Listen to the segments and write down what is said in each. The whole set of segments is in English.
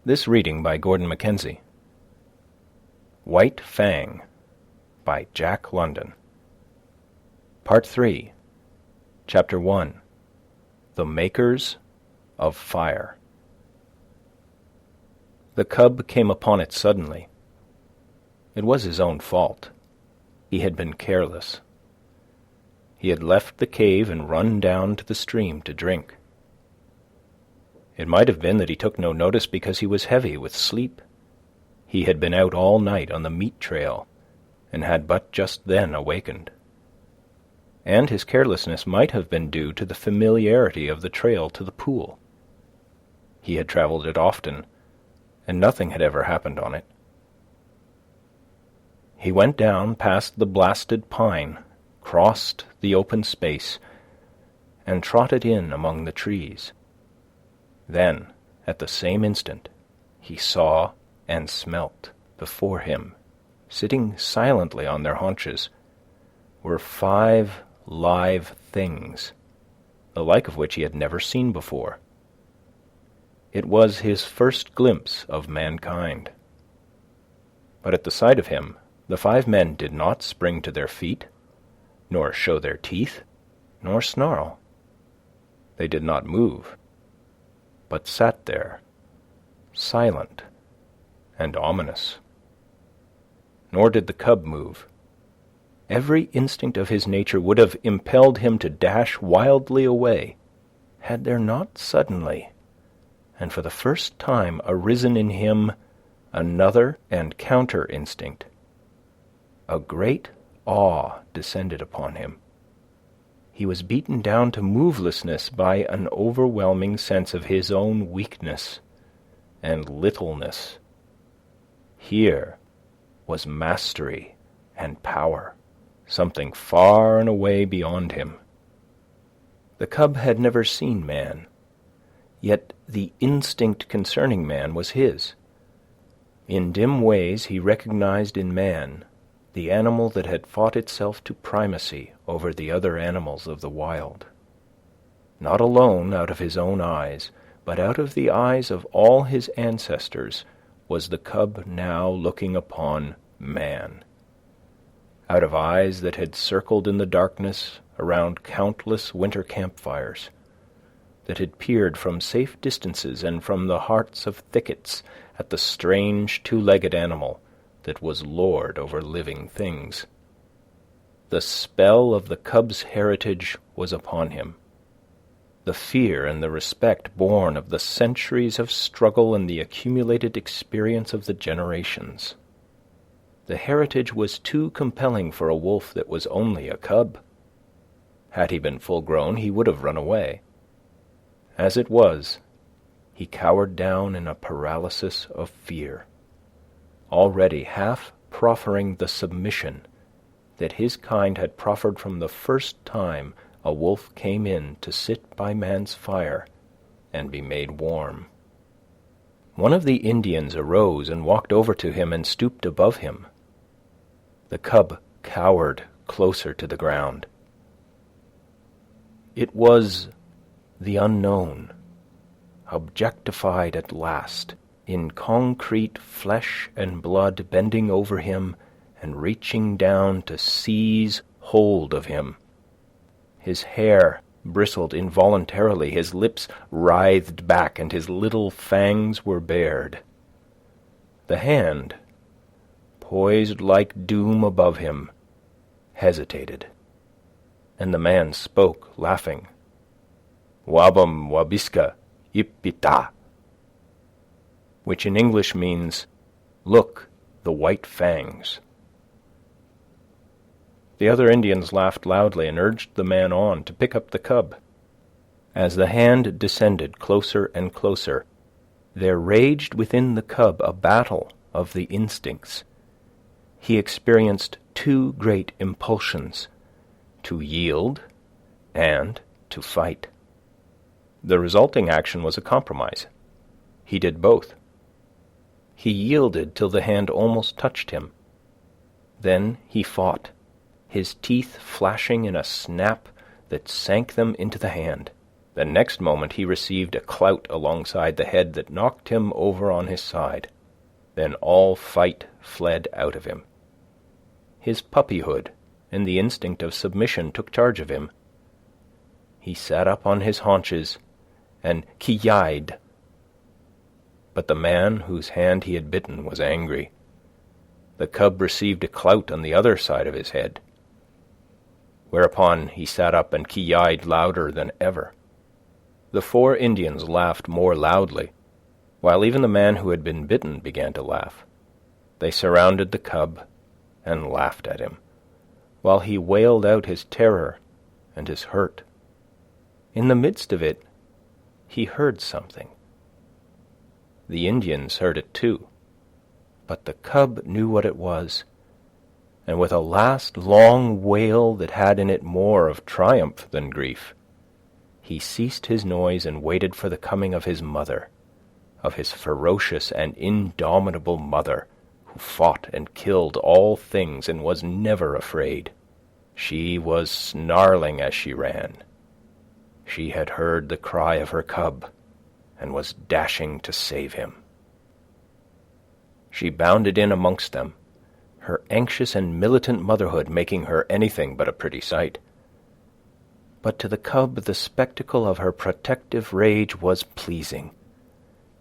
This reading by Gord Mackenzie. White Fang by Jack London. Part 3, Chapter 1, The Makers of Fire. The cub came upon it suddenly. It was his own fault. He had been careless. He had left the cave and run down to the stream to drink. It might have been that he took no notice because he was heavy with sleep. He had been out all night on the meat trail and had but just then awakened. And his carelessness might have been due to the familiarity of the trail to the pool. He had traveled it often, and nothing had ever happened on it. He went down past the blasted pine, crossed the open space, and trotted in among the trees. Then, at the same instant, he saw and smelt before him, sitting silently on their haunches, were 5 live things, the like of which he had never seen before. It was his first glimpse of mankind. But at the sight of him, the 5 men did not spring to their feet, nor show their teeth, nor snarl. They did not move, but sat there, silent and ominous. Nor did the cub move. Every instinct of his nature would have impelled him to dash wildly away, had there not suddenly, and for the first time, arisen in him another and counter instinct. A great awe descended upon him. He was beaten down to movelessness by an overwhelming sense of his own weakness and littleness. Here was mastery and power, something far and away beyond him. The cub had never seen man, yet the instinct concerning man was his. In dim ways he recognized in man the animal that had fought itself to primacy over the other animals of the wild. Not alone out of his own eyes, but out of the eyes of all his ancestors was the cub now looking upon man. Out of eyes that had circled in the darkness around countless winter campfires, that had peered from safe distances and from the hearts of thickets at the strange 2-legged animal that was lord over living things. The spell of the cub's heritage was upon him. The fear and the respect born of the centuries of struggle and the accumulated experience of the generations. The heritage was too compelling for a wolf that was only a cub. Had he been full-grown, he would have run away. As it was, he cowered down in a paralysis of fear, already half proffering the submission that his kind had proffered from the first time a wolf came in to sit by man's fire and be made warm. One of the Indians arose and walked over to him and stooped above him. The cub cowered closer to the ground. It was the unknown, objectified at last, in concrete flesh and blood, bending over him and reaching down to seize hold of him. His hair bristled involuntarily, his lips writhed back, and his little fangs were bared. The hand, poised like doom above him, hesitated, and the man spoke, laughing. "Wabam wabiska ipita," which in English means, "Look, the white fangs." The other Indians laughed loudly and urged the man on to pick up the cub. As the hand descended closer and closer, there raged within the cub a battle of the instincts. He experienced 2 great impulsions, to yield and to fight. The resulting action was a compromise. He did both. He yielded till the hand almost touched him. Then he fought, his teeth flashing in a snap that sank them into the hand, The next moment he received a clout alongside the head that knocked him over on his side. Then all fight fled out of him. His puppyhood and the instinct of submission took charge of him. He sat up on his haunches and ki-yied. But the man whose hand he had bitten was angry. The cub received a clout on the other side of his head, whereupon he sat up and ki-yied louder than ever. The 4 Indians laughed more loudly, while even the man who had been bitten began to laugh. They surrounded the cub and laughed at him, while he wailed out his terror and his hurt. In the midst of it, he heard something. The Indians heard it too, but the cub knew what it was, and with a last long wail that had in it more of triumph than grief, he ceased his noise and waited for the coming of his mother, of his ferocious and indomitable mother, who fought and killed all things and was never afraid. She was snarling as she ran. She had heard the cry of her cub and was dashing to save him. She bounded in amongst them, her anxious and militant motherhood making her anything but a pretty sight. But to the cub the spectacle of her protective rage was pleasing.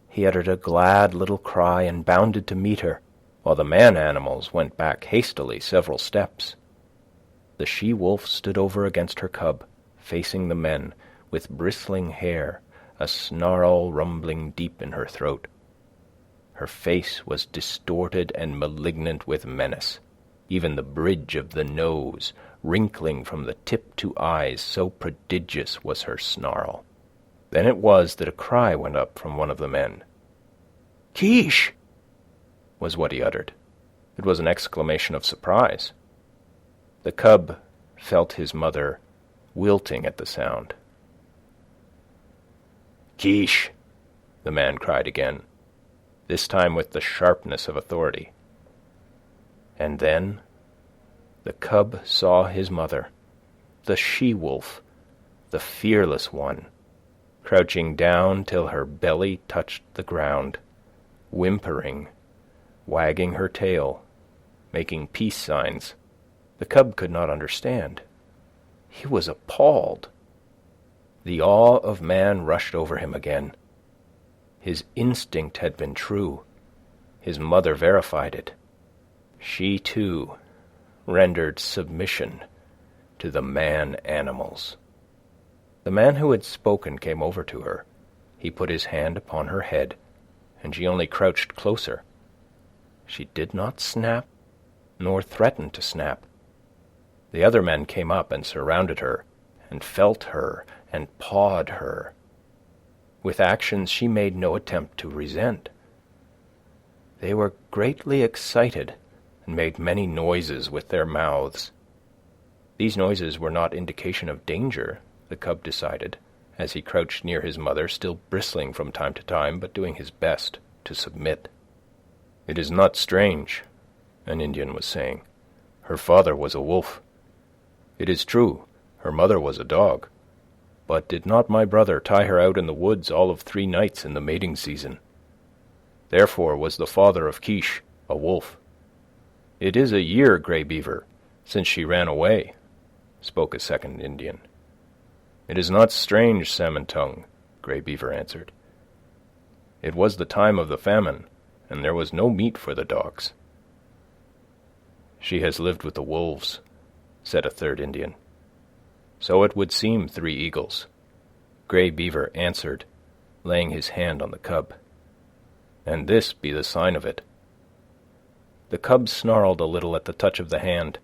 He uttered a glad little cry and bounded to meet her, while the man-animals went back hastily several steps. The she-wolf stood over against her cub, facing the men, with bristling hair, a snarl rumbling deep in her throat. Her face was distorted and malignant with menace, even the bridge of the nose wrinkling from the tip to eyes, so prodigious was her snarl. Then it was that a cry went up from one of the men. "Kish!" was what he uttered. It was an exclamation of surprise. The cub felt his mother wilting at the sound. "Kish!" the man cried again, this time with the sharpness of authority. And then the cub saw his mother, the she-wolf, the fearless one, crouching down till her belly touched the ground, whimpering, wagging her tail, making peace signs. The cub could not understand. He was appalled. The awe of man rushed over him again. His instinct had been true. His mother verified it. She, too, rendered submission to the man-animals. The man who had spoken came over to her. He put his hand upon her head, and she only crouched closer. She did not snap, nor threaten to snap. The other men came up and surrounded her, and felt her, and pawed her, with actions she made no attempt to resent. They were greatly excited, and made many noises with their mouths. These noises were not indication of danger, the cub decided, as he crouched near his mother, still bristling from time to time, but doing his best to submit. "It is not strange," an Indian was saying. "Her father was a wolf. It is true, her mother was a dog. But did not my brother tie her out in the woods all of 3 nights in the mating season? Therefore was the father of Kish a wolf. It is a year, Grey Beaver, since she ran away," spoke a second Indian. "It is not strange, Salmon Tongue," Grey Beaver answered. "It was the time of the famine, and there was no meat for the dogs." "She has lived with the wolves," said a third Indian. "So it would seem, Three Eagles," Grey Beaver answered, laying his hand on the cub. "And this be the sign of it." The cub snarled a little at the touch of the hand,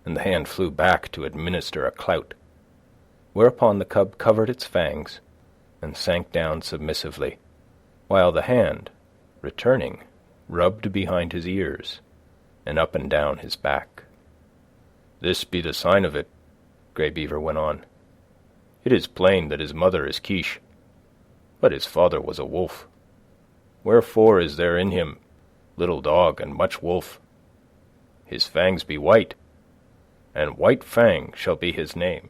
and the hand flew back to administer a clout, whereupon the cub covered its fangs and sank down submissively, while the hand, returning, rubbed behind his ears and up and down his back. "This be the sign of it," Grey Beaver went on. "It is plain that his mother is Kish, but his father was a wolf. Wherefore is there in him little dog and much wolf? His fangs be white, and White Fang shall be his name.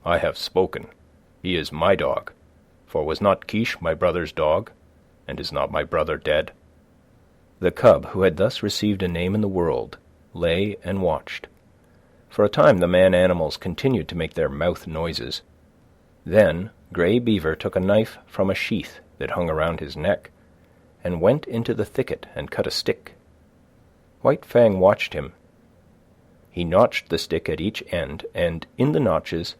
I have spoken. He is my dog, for was not Kish my brother's dog, and is not my brother dead?" The cub, who had thus received a name in the world, lay and watched. For a time the man-animals continued to make their mouth noises. Then Grey Beaver took a knife from a sheath that hung around his neck, and went into the thicket and cut a stick. White Fang watched him. He notched the stick at each end, and in the notches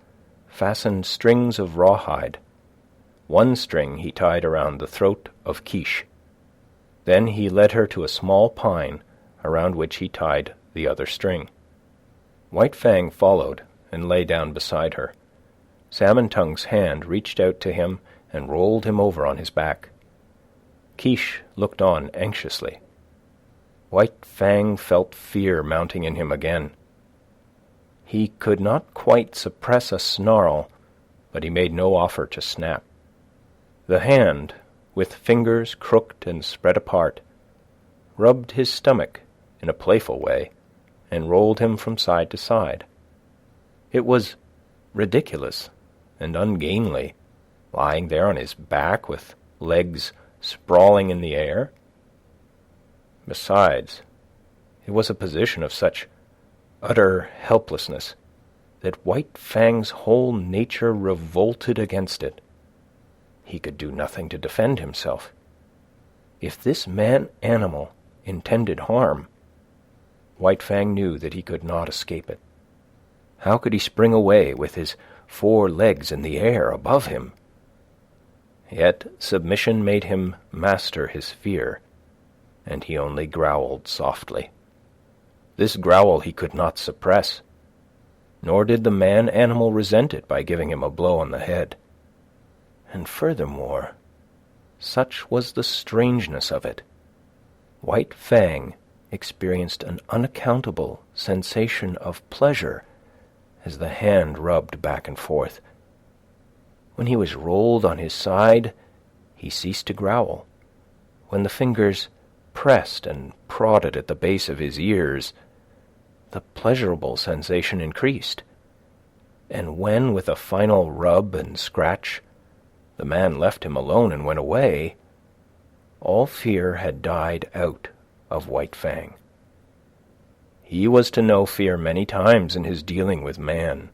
fastened strings of rawhide. One string he tied around the throat of Kish. Then he led her to a small pine, around which he tied the other string. White Fang followed and lay down beside her. Salmon Tongue's hand reached out to him and rolled him over on his back. Kish looked on anxiously. White Fang felt fear mounting in him again. He could not quite suppress a snarl, but he made no offer to snap. The hand, with fingers crooked and spread apart, rubbed his stomach in a playful way and rolled him from side to side. It was ridiculous and ungainly, lying there on his back with legs sprawling in the air. Besides, it was a position of such utter helplessness that White Fang's whole nature revolted against it. He could do nothing to defend himself. If this man-animal intended harm, White Fang knew that he could not escape it. How could he spring away with his 4 legs in the air above him? Yet submission made him master his fear, and he only growled softly. This growl he could not suppress, nor did the man-animal resent it by giving him a blow on the head. And furthermore, such was the strangeness of it, White Fang experienced an unaccountable sensation of pleasure as the hand rubbed back and forth. When he was rolled on his side, he ceased to growl. When the fingers pressed and prodded at the base of his ears, the pleasurable sensation increased. And when, with a final rub and scratch, the man left him alone and went away, all fear had died out of White Fang. He was to know fear many times in his dealing with man,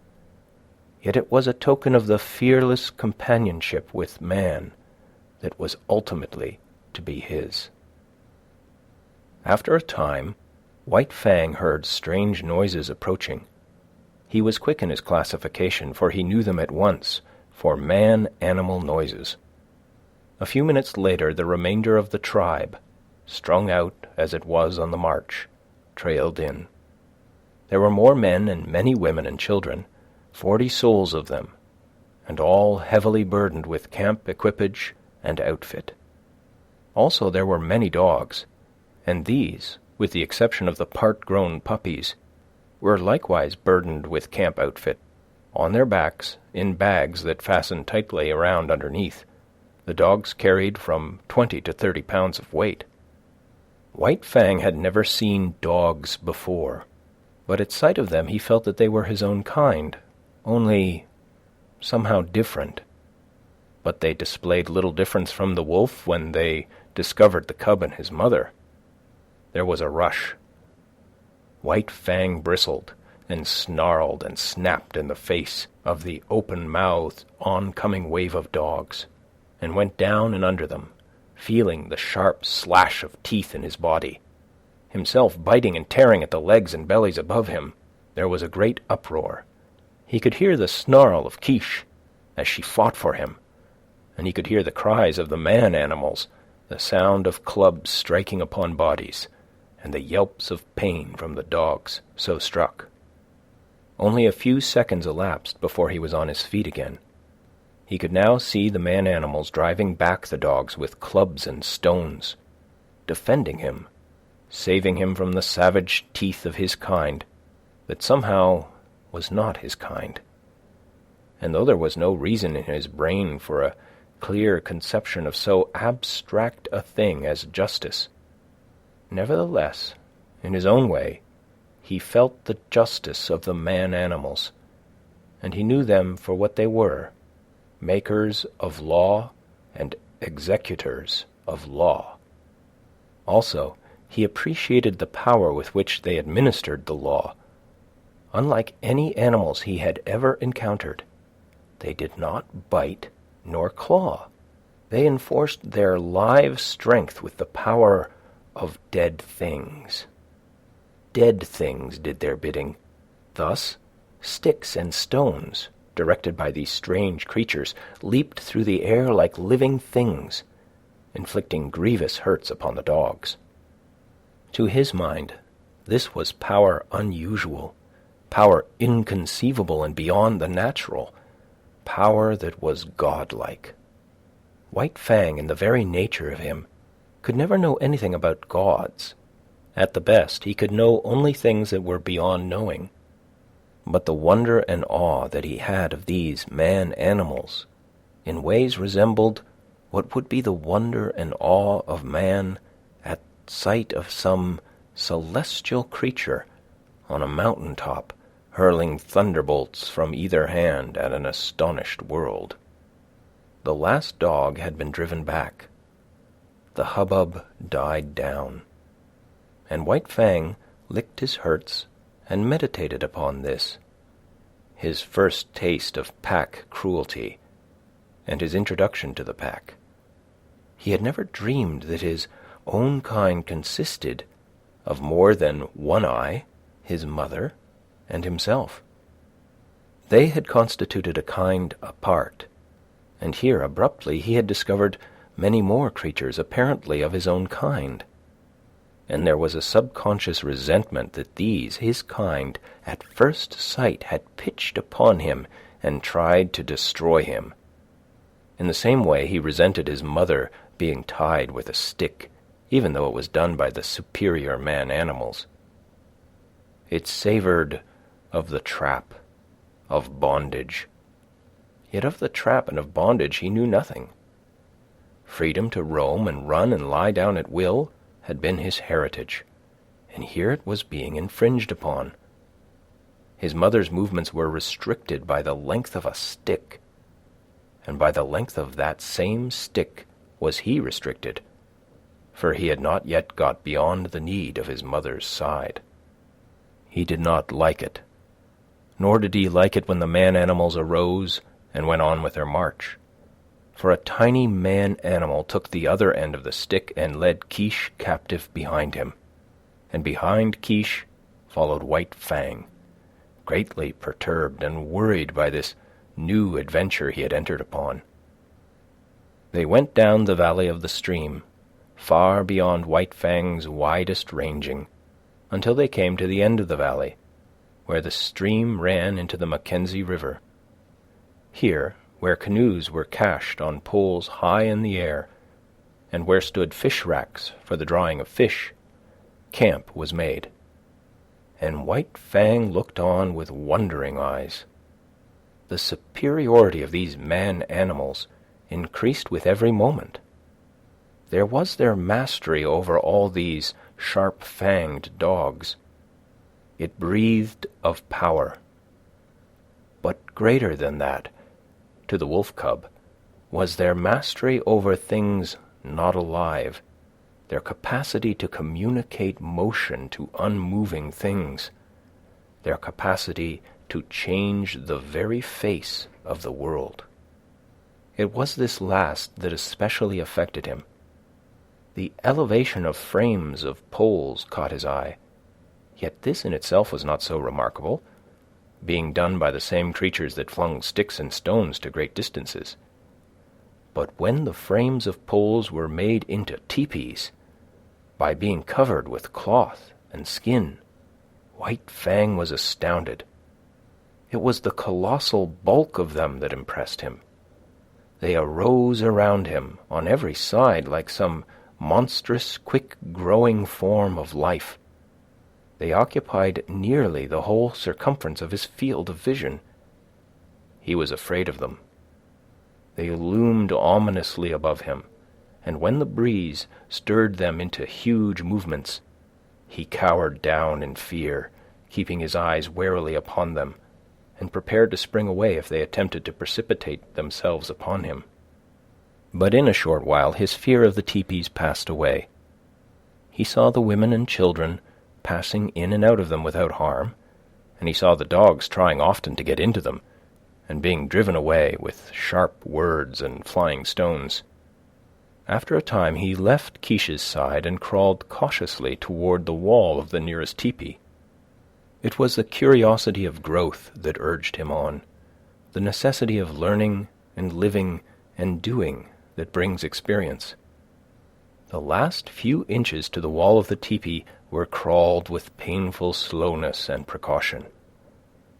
yet it was a token of the fearless companionship with man that was ultimately to be his. After a time, White Fang heard strange noises approaching. He was quick in his classification, for he knew them at once for man-animal noises. A few minutes later, the remainder of the tribe, strung out as it was on the march, trailed in. There were more men and many women and children, 40 souls of them, and all heavily burdened with camp equipage and outfit. Also there were many dogs, and these, with the exception of the part-grown puppies, were likewise burdened with camp outfit, on their backs in bags that fastened tightly around underneath. The dogs carried from 20 to 30 pounds of weight. White Fang had never seen dogs before, but at sight of them he felt that they were his own kind, only somehow different. But they displayed little difference from the wolf when they discovered the cub and his mother. There was a rush. White Fang bristled and snarled and snapped in the face of the open-mouthed, oncoming wave of dogs, and went down and under them, feeling the sharp slash of teeth in his body, himself biting and tearing at the legs and bellies above him. There was a great uproar. He could hear the snarl of Kish as she fought for him, and he could hear the cries of the man-animals, the sound of clubs striking upon bodies, and the yelps of pain from the dogs so struck. Only a few seconds elapsed before he was on his feet again. He could now see the man-animals driving back the dogs with clubs and stones, defending him, saving him from the savage teeth of his kind that somehow was not his kind. And though there was no reason in his brain for a clear conception of so abstract a thing as justice, nevertheless, in his own way, he felt the justice of the man-animals, and he knew them for what they were, makers of law and executors of law. Also, he appreciated the power with which they administered the law. Unlike any animals he had ever encountered, they did not bite nor claw. They enforced their live strength with the power of dead things. Dead things did their bidding. Thus, sticks and stones, directed by these strange creatures, leaped through the air like living things, inflicting grievous hurts upon the dogs. To his mind, this was power unusual, power inconceivable and beyond the natural, power that was godlike. White Fang, in the very nature of him, could never know anything about gods. At the best, he could know only things that were beyond knowing. But the wonder and awe that he had of these man-animals in ways resembled what would be the wonder and awe of man at sight of some celestial creature on a mountain-top hurling thunderbolts from either hand at an astonished world. The last dog had been driven back. The hubbub died down, and White Fang licked his hurts and meditated upon this, his first taste of pack cruelty and his introduction to the pack. He had never dreamed that his own kind consisted of more than One Eye, his mother, and himself. They had constituted a kind apart, and here abruptly he had discovered many more creatures apparently of his own kind. And there was a subconscious resentment that these, his kind, at first sight had pitched upon him and tried to destroy him. In the same way he resented his mother being tied with a stick, even though it was done by the superior man-animals. It savored of the trap, of bondage. Yet of the trap and of bondage he knew nothing. Freedom to roam and run and lie down at will had been his heritage, and here it was being infringed upon. His mother's movements were restricted by the length of a stick, and by the length of that same stick was he restricted, for he had not yet got beyond the need of his mother's side. He did not like it, nor did he like it when the man-animals arose and went on with their march. For a tiny man-animal took the other end of the stick and led Quiche captive behind him, and behind Quiche followed White Fang, greatly perturbed and worried by this new adventure he had entered upon. They went down the valley of the stream, far beyond White Fang's widest ranging, until they came to the end of the valley, where the stream ran into the Mackenzie River. Here, where canoes were cached on poles high in the air, and where stood fish racks for the drawing of fish, camp was made, and White Fang looked on with wondering eyes. The superiority of these man-animals increased with every moment. There was their mastery over all these sharp-fanged dogs. It breathed of power. But greater than that, to the wolf cub, was their mastery over things not alive, their capacity to communicate motion to unmoving things, their capacity to change the very face of the world. It was this last that especially affected him. The elevation of frames of poles caught his eye, yet this in itself was not so remarkable, being done by the same creatures that flung sticks and stones to great distances. But when the frames of poles were made into teepees, by being covered with cloth and skin, White Fang was astounded. It was the colossal bulk of them that impressed him. They arose around him on every side like some monstrous, quick-growing form of life. They occupied nearly the whole circumference of his field of vision. He was afraid of them. They loomed ominously above him, and when the breeze stirred them into huge movements, he cowered down in fear, keeping his eyes warily upon them, and prepared to spring away if they attempted to precipitate themselves upon him. But in a short while his fear of the teepees passed away. He saw the women and children passing in and out of them without harm, and he saw the dogs trying often to get into them, and being driven away with sharp words and flying stones. After a time he left Kish's side and crawled cautiously toward the wall of the nearest tepee. It was the curiosity of growth that urged him on, the necessity of learning and living and doing that brings experience. The last few inches to the wall of the tepee were crawled with painful slowness and precaution.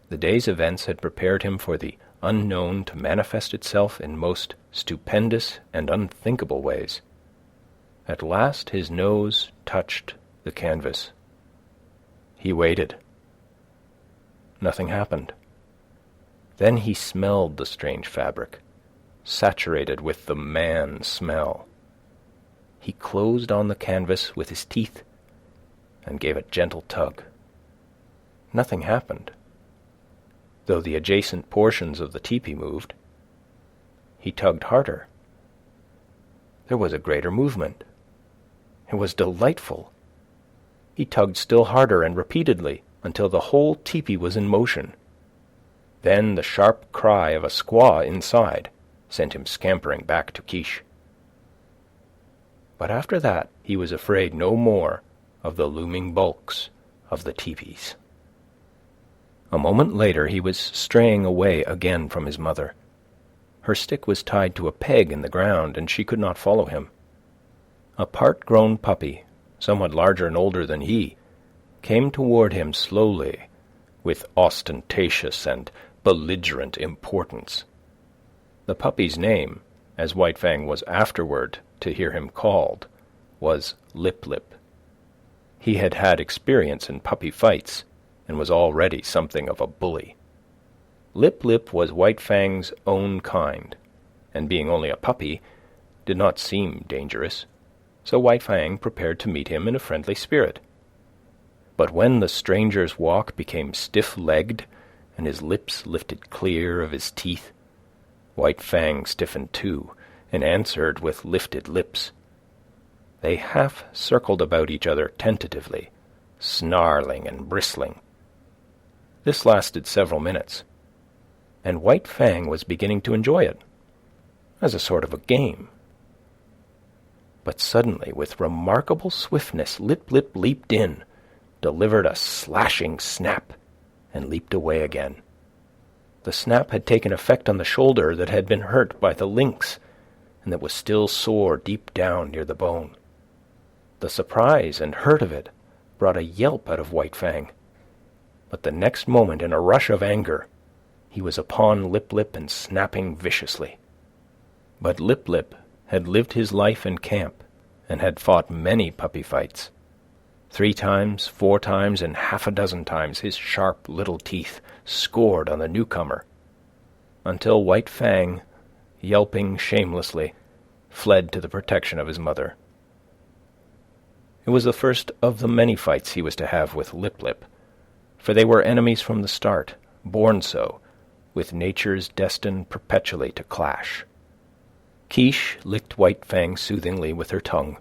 The day's events had prepared him for the unknown to manifest itself in most stupendous and unthinkable ways. At last his nose touched the canvas. He waited. Nothing happened. Then he smelled the strange fabric, saturated with the man smell. He closed on the canvas with his teeth and gave a gentle tug. Nothing happened, though the adjacent portions of the tepee moved. He tugged harder. There was a greater movement. It was delightful. He tugged still harder and repeatedly until the whole tepee was in motion. Then the sharp cry of a squaw inside sent him scampering back to Kish. But after that he was afraid no more of the looming bulks of the teepees. A moment later he was straying away again from his mother. Her stick was tied to a peg in the ground, and she could not follow him. A part-grown puppy, somewhat larger and older than he, came toward him slowly, with ostentatious and belligerent importance. The puppy's name, as White Fang was afterward to hear him called, was Lip Lip. He had had experience in puppy fights, and was already something of a bully. Lip Lip was White Fang's own kind, and being only a puppy, did not seem dangerous, so White Fang prepared to meet him in a friendly spirit. But when the stranger's walk became stiff-legged, and his lips lifted clear of his teeth, White Fang stiffened too, and answered with lifted lips. They half circled about each other tentatively, snarling and bristling. This lasted several minutes, and White Fang was beginning to enjoy it, as a sort of a game. But suddenly, with remarkable swiftness, Lip Lip leaped in, delivered a slashing snap, and leaped away again. The snap had taken effect on the shoulder that had been hurt by the lynx, and that was still sore deep down near the bone. The surprise and hurt of it brought a yelp out of White Fang. But the next moment, in a rush of anger, he was upon Lip Lip and snapping viciously. But Lip Lip had lived his life in camp and had fought many puppy fights. 3 times, 4 times, and half a dozen times his sharp little teeth scored on the newcomer, until White Fang, yelping shamelessly, fled to the protection of his mother. It was the first of the many fights he was to have with Lip Lip, for they were enemies from the start, born so, with natures destined perpetually to clash. Kish licked White Fang soothingly with her tongue,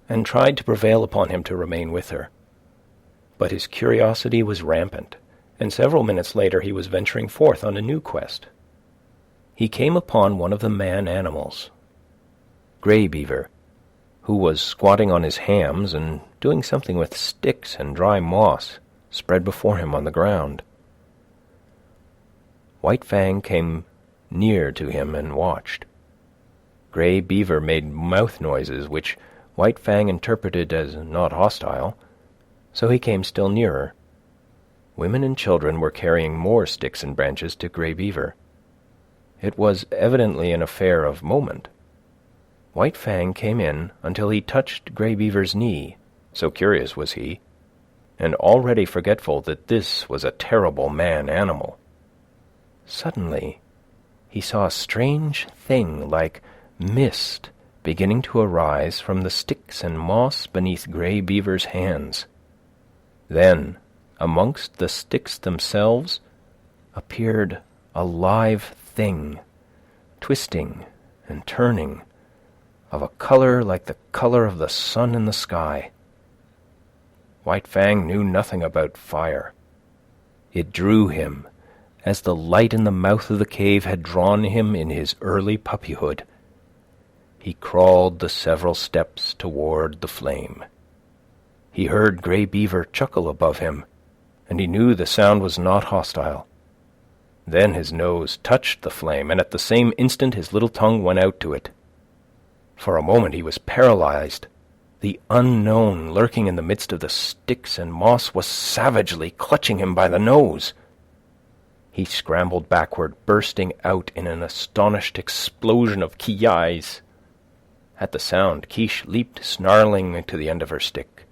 and tried to prevail upon him to remain with her. But his curiosity was rampant, and several minutes later he was venturing forth on a new quest. He came upon one of the man animals, Gray Beaver, who was squatting on his hams and doing something with sticks and dry moss spread before him on the ground. White Fang came near to him and watched. Gray Beaver made mouth noises which White Fang interpreted as not hostile, so he came still nearer. Women and children were carrying more sticks and branches to Gray Beaver. It was evidently an affair of moment. White Fang came in until he touched Gray Beaver's knee, so curious was he, and already forgetful that this was a terrible man-animal. Suddenly, he saw a strange thing like mist beginning to arise from the sticks and moss beneath Gray Beaver's hands. Then amongst the sticks themselves appeared a live thing, twisting and turning, of a color like the color of the sun in the sky. White Fang knew nothing about fire. It drew him as the light in the mouth of the cave had drawn him in his early puppyhood. He crawled the several steps toward the flame. He heard Grey Beaver chuckle above him, and he knew the sound was not hostile. Then his nose touched the flame, and at the same instant his little tongue went out to it. For a moment he was paralyzed. The unknown lurking in the midst of the sticks and moss was savagely clutching him by the nose. He scrambled backward, bursting out in an astonished explosion of ki-yis. At the sound, Quiche leaped snarling to the end of her stick,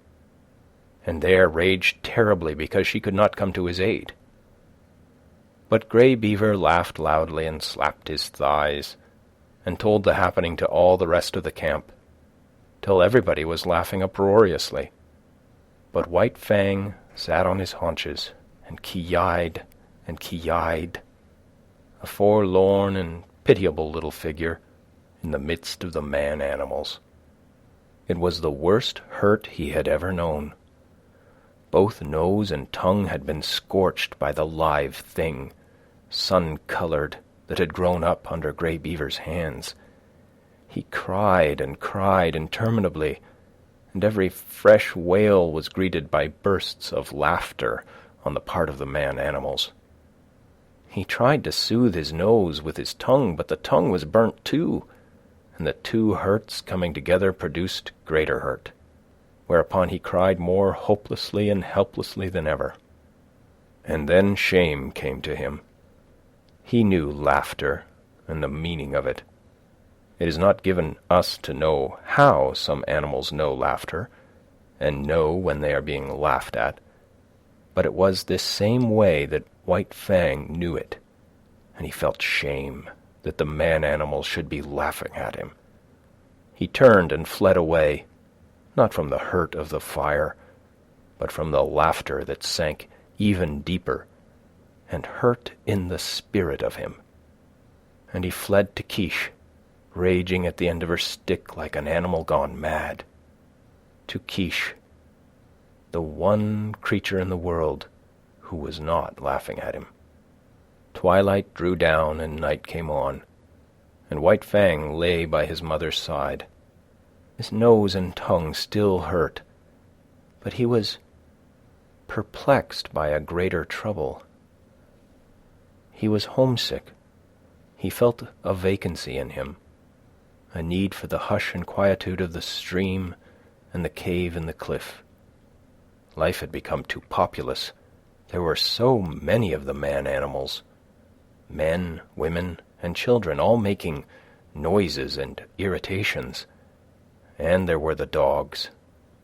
and there raged terribly because she could not come to his aid. But Grey Beaver laughed loudly and slapped his thighs, and told the happening to all the rest of the camp, till everybody was laughing uproariously. But White Fang sat on his haunches and ki-yi'd and ki-yi'd, a forlorn and pitiable little figure in the midst of the man-animals. It was the worst hurt he had ever known. Both nose and tongue had been scorched by the live thing, sun-colored, that had grown up under Grey Beaver's hands. He cried and cried interminably, and every fresh wail was greeted by bursts of laughter on the part of the man-animals. He tried to soothe his nose with his tongue, but the tongue was burnt too, and the two hurts coming together produced greater hurt, whereupon he cried more hopelessly and helplessly than ever. And then shame came to him. He knew laughter and the meaning of it. It is not given us to know how some animals know laughter and know when they are being laughed at, but it was this same way that White Fang knew it, and he felt shame that the man-animals should be laughing at him. He turned and fled away, not from the hurt of the fire, but from the laughter that sank even deeper and hurt in the spirit of him. And he fled to Quiche, raging at the end of her stick like an animal gone mad. To Quiche, the one creature in the world who was not laughing at him. Twilight drew down and night came on, and White Fang lay by his mother's side. His nose and tongue still hurt, but he was perplexed by a greater trouble. He was homesick. He felt a vacancy in him, a need for the hush and quietude of the stream and the cave in the cliff. Life had become too populous. There were so many of the man-animals, men, women, and children, all making noises and irritations. And there were the dogs,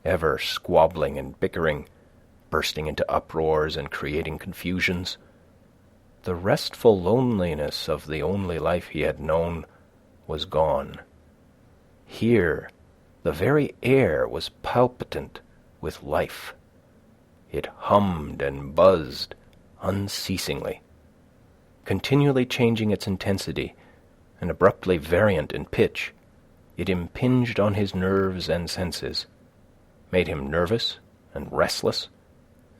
ever squabbling and bickering, bursting into uproars and creating confusions. The restful loneliness of the only life he had known was gone. Here, the very air was palpitant with life. It hummed and buzzed unceasingly, continually changing its intensity and abruptly variant in pitch. It impinged on his nerves and senses, made him nervous and restless,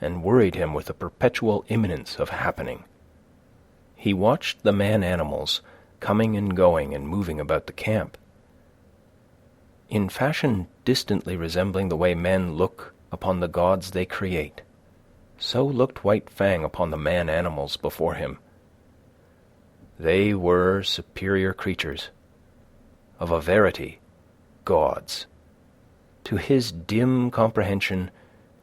and worried him with a perpetual imminence of happening. He watched the man-animals coming and going and moving about the camp, in fashion distantly resembling the way men look upon the gods they create. So looked White Fang upon the man-animals before him. They were superior creatures, of a verity, gods. To his dim comprehension,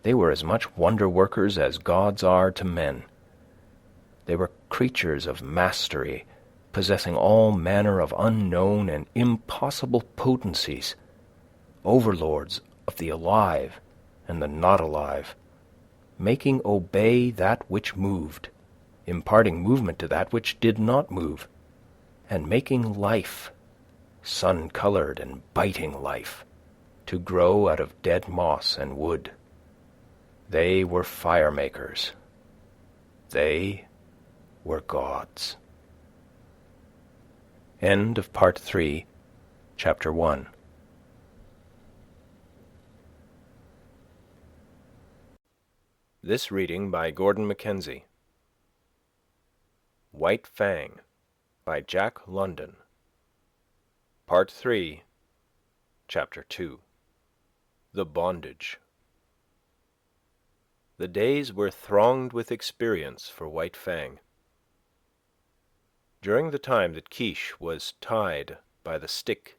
they were as much wonder-workers as gods are to men. They were creatures of mastery, possessing all manner of unknown and impossible potencies, overlords of the alive and the not alive, making obey that which moved, imparting movement to that which did not move, and making life, sun-colored and biting life, to grow out of dead moss and wood. They were fire makers. They were gods. End of Part 3, Chapter 1. This reading by Gord Mackenzie. White Fang by Jack London. Part 3, Chapter 2. The Bondage. The days were thronged with experience for White Fang. During the time that Quiche was tied by the stick,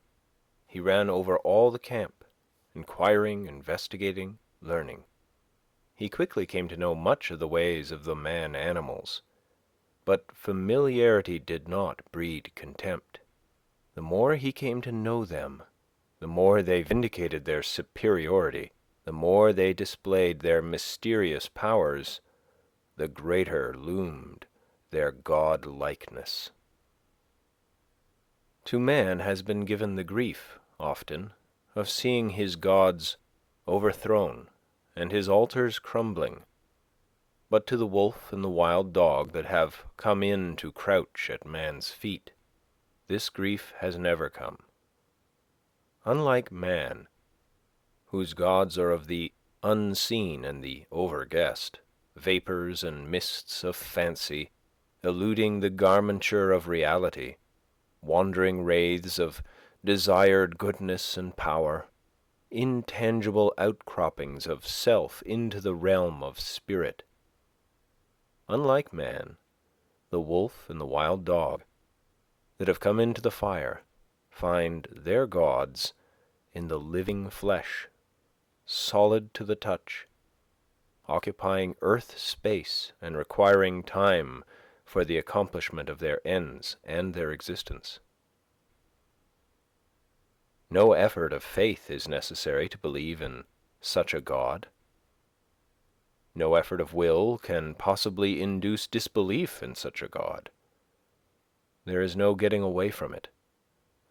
he ran over all the camp, inquiring, investigating, learning. He quickly came to know much of the ways of the man-animals, but familiarity did not breed contempt. The more he came to know them, the more they vindicated their superiority, the more they displayed their mysterious powers, the greater loomed their god-likeness. To man has been given the grief, often, of seeing his gods overthrown and his altars crumbling. But to the wolf and the wild dog that have come in to crouch at man's feet, this grief has never come. Unlike man, whose gods are of the unseen and the overguessed, vapors and mists of fancy, eluding the garmenture of reality, wandering wraiths of desired goodness and power, intangible outcroppings of self into the realm of spirit. Unlike man, the wolf and the wild dog that have come into the fire find their gods in the living flesh, solid to the touch, occupying earth space and requiring time for the accomplishment of their ends and their existence. No effort of faith is necessary to believe in such a God. No effort of will can possibly induce disbelief in such a God. There is no getting away from it.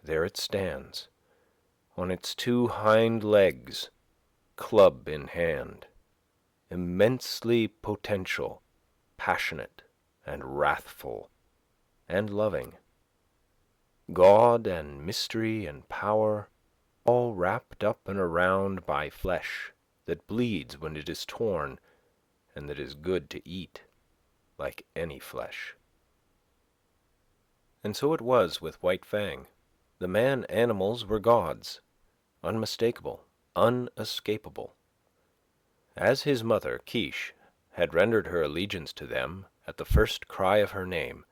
There it stands, on its two hind legs, club in hand, immensely potential, passionate and wrathful and loving. God and mystery and power, all wrapped up and around by flesh that bleeds when it is torn and that is good to eat, like any flesh. And so it was with White Fang. The man-animals were gods, unmistakable, unescapable. As his mother, Quiche, had rendered her allegiance to them at the first cry of her name,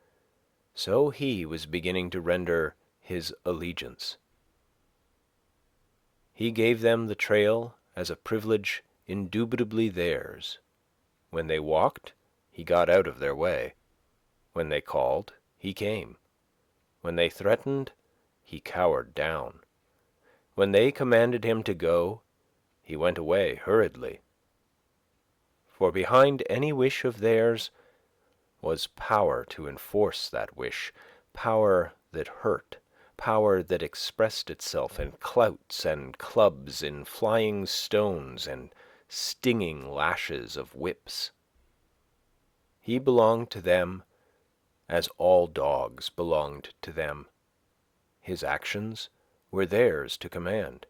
so he was beginning to render his allegiance. He gave them the trail as a privilege indubitably theirs. When they walked, he got out of their way. When they called, he came. When they threatened, he cowered down. When they commanded him to go, he went away hurriedly. For behind any wish of theirs was power to enforce that wish, power that hurt, power that expressed itself in clouts and clubs, in flying stones and stinging lashes of whips. He belonged to them as all dogs belonged to them. His actions were theirs to command.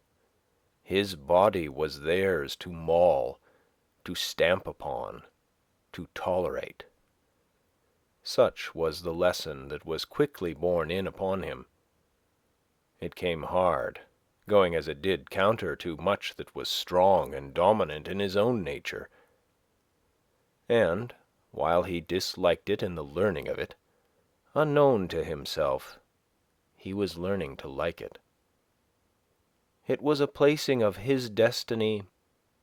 His body was theirs to maul, to stamp upon, to tolerate. Such was the lesson that was quickly borne in upon him. It came hard, going as it did counter to much that was strong and dominant in his own nature. And, while he disliked it in the learning of it, unknown to himself, he was learning to like it. It was a placing of his destiny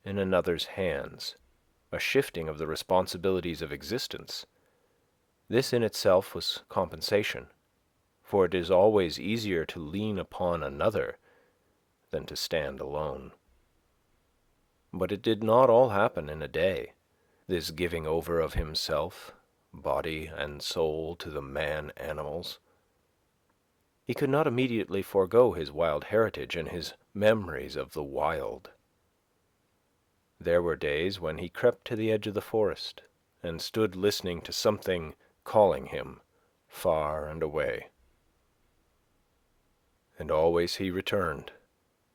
in another's hands, a shifting of the responsibilities of existence. This in itself was compensation, for it is always easier to lean upon another than to stand alone. But it did not all happen in a day, this giving over of himself, body and soul, to the man-animals. He could not immediately forego his wild heritage and his memories of the wild. There were days when he crept to the edge of the forest and stood listening to something calling him far and away. And always he returned,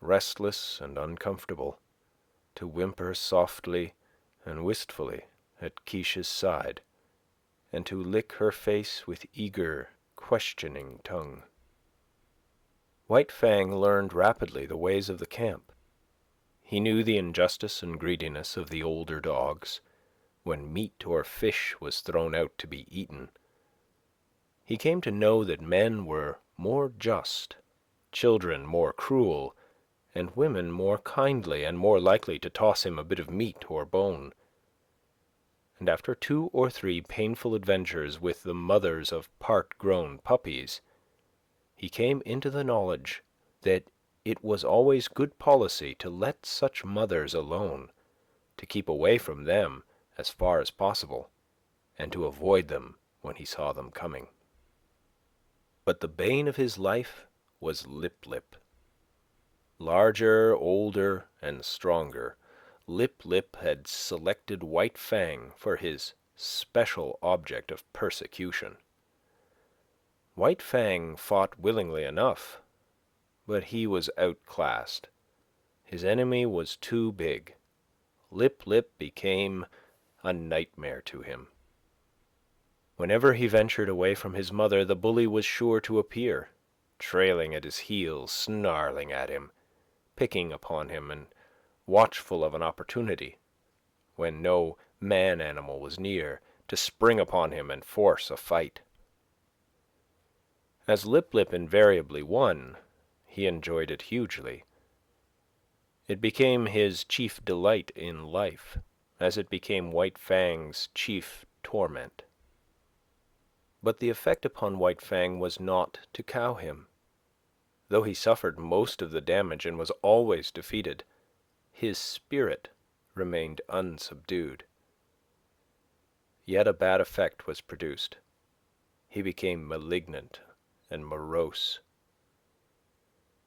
restless and uncomfortable, to whimper softly and wistfully at Kiche's side, and to lick her face with eager, questioning tongue. White Fang learned rapidly the ways of the camp. He knew the injustice and greediness of the older dogs, when meat or fish was thrown out to be eaten. He came to know that men were more just, children more cruel, and women more kindly and more likely to toss him a bit of meat or bone. And after 2 or 3 painful adventures with the mothers of part-grown puppies, he came into the knowledge that it was always good policy to let such mothers alone, to keep away from them as far as possible, and to avoid them when he saw them coming. But the bane of his life was Lip Lip. Larger, older, and stronger, Lip Lip had selected White Fang for his special object of persecution. White Fang fought willingly enough, but he was outclassed. His enemy was too big. Lip Lip became a nightmare to him. Whenever he ventured away from his mother, the bully was sure to appear, trailing at his heels, snarling at him, picking upon him, and watchful of an opportunity, when no man-animal was near, to spring upon him and force a fight. As Lip Lip invariably won, he enjoyed it hugely. It became his chief delight in life, as it became White Fang's chief torment. But the effect upon White Fang was not to cow him. Though he suffered most of the damage and was always defeated, his spirit remained unsubdued. Yet a bad effect was produced. He became malignant and morose.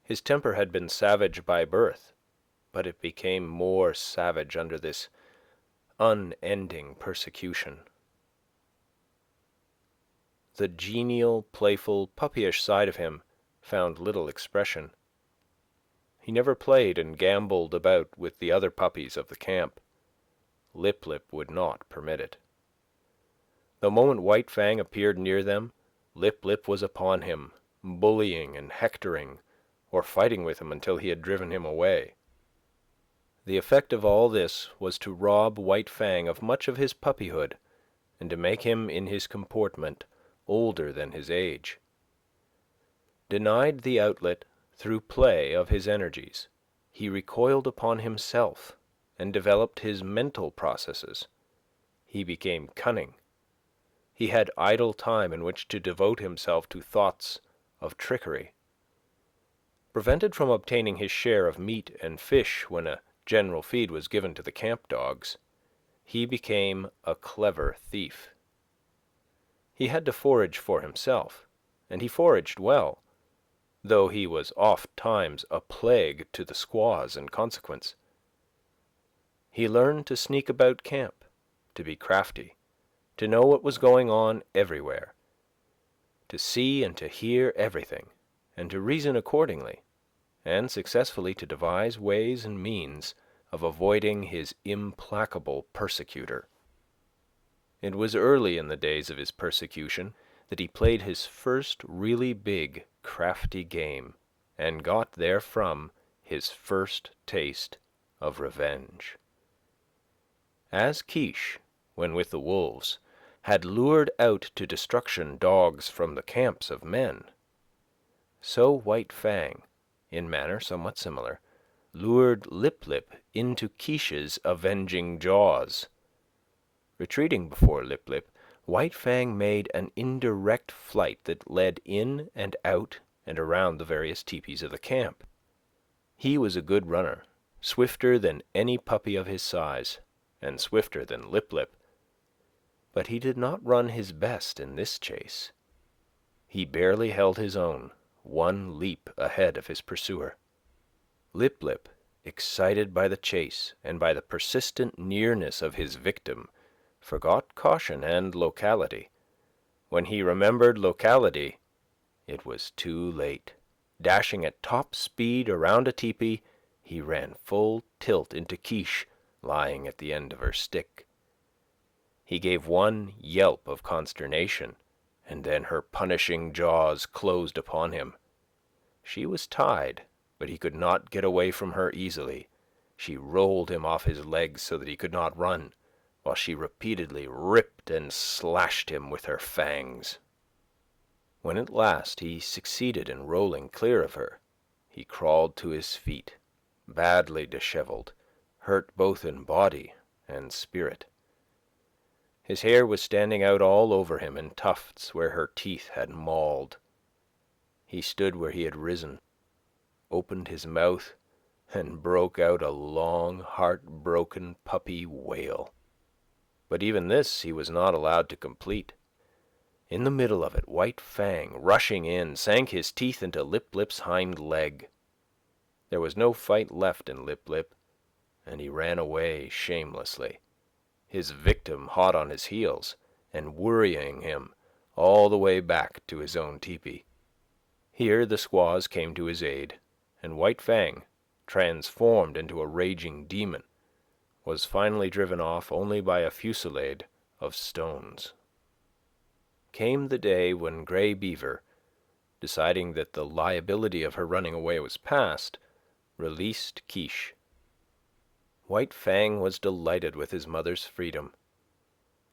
His temper had been savage by birth, but it became more savage under this unending persecution. The genial, playful, puppyish side of him found little expression. He never played and gambolled about with the other puppies of the camp. Lip Lip would not permit it. The moment White Fang appeared near them, Lip Lip was upon him, bullying and hectoring, or fighting with him until he had driven him away. The effect of all this was to rob White Fang of much of his puppyhood, and to make him in his comportment older than his age. Denied the outlet through play of his energies, he recoiled upon himself and developed his mental processes. He became cunning. He had idle time in which to devote himself to thoughts of trickery. Prevented from obtaining his share of meat and fish when a general feed was given to the camp dogs, he became a clever thief. He had to forage for himself, and he foraged well, though he was oft times a plague to the squaws in consequence. He learned to sneak about camp, to be crafty, to know what was going on everywhere, to see and to hear everything, and to reason accordingly, and successfully to devise ways and means of avoiding his implacable persecutor. It was early in the days of his persecution that he played his first really big, crafty game, and got therefrom his first taste of revenge. As Kiche, when with the wolves, had lured out to destruction dogs from the camps of men, so White Fang, in manner somewhat similar, lured Lip Lip into Kiche's avenging jaws. Retreating before Lip Lip, White Fang made an indirect flight that led in and out and around the various teepees of the camp. He was a good runner, swifter than any puppy of his size, and swifter than Lip Lip. But he did not run his best in this chase. He barely held his own, one leap ahead of his pursuer. Lip Lip, excited by the chase and by the persistent nearness of his victim, forgot caution and locality. When he remembered locality, it was too late. Dashing at top speed around a tepee, he ran full tilt into Quiche, lying at the end of her stick. He gave one yelp of consternation, and then her punishing jaws closed upon him. She was tied, but he could not get away from her easily. She rolled him off his legs so that he could not run, while she repeatedly ripped and slashed him with her fangs. When at last he succeeded in rolling clear of her, he crawled to his feet, badly dishevelled, hurt both in body and spirit. His hair was standing out all over him in tufts where her teeth had mauled. He stood where he had risen, opened his mouth, and broke out a long, heart-broken puppy wail. But even this he was not allowed to complete. In the middle of it, White Fang, rushing in, sank his teeth into Lip Lip's hind leg. There was no fight left in Lip Lip, and he ran away shamelessly, his victim hot on his heels and worrying him all the way back to his own tepee. Here the squaws came to his aid, and White Fang, transformed into a raging demon, was finally driven off only by a fusillade of stones. Came the day when Grey Beaver, deciding that the liability of her running away was past, released Quiche. White Fang was delighted with his mother's freedom.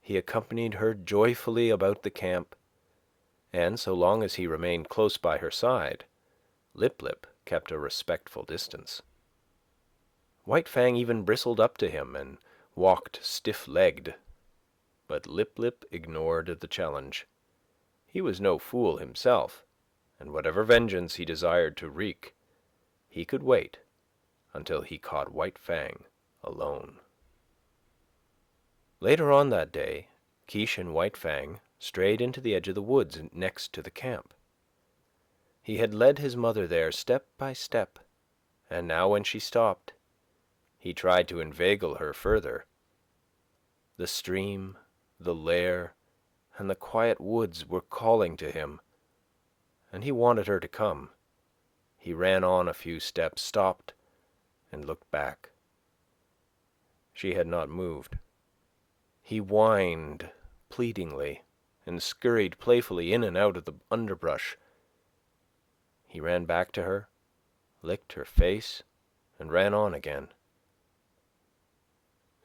He accompanied her joyfully about the camp, and so long as he remained close by her side, Lip Lip kept a respectful distance. White Fang even bristled up to him and walked stiff-legged, but Lip Lip ignored the challenge. He was no fool himself, and whatever vengeance he desired to wreak, he could wait until he caught White Fang alone. Later on that day, Quiche and White Fang strayed into the edge of the woods next to the camp. He had led his mother there step by step, and now when she stopped, he tried to inveigle her further. The stream, the lair, and the quiet woods were calling to him, and he wanted her to come. He ran on a few steps, stopped, and looked back. She had not moved. He whined pleadingly and scurried playfully in and out of the underbrush. He ran back to her, licked her face, and ran on again.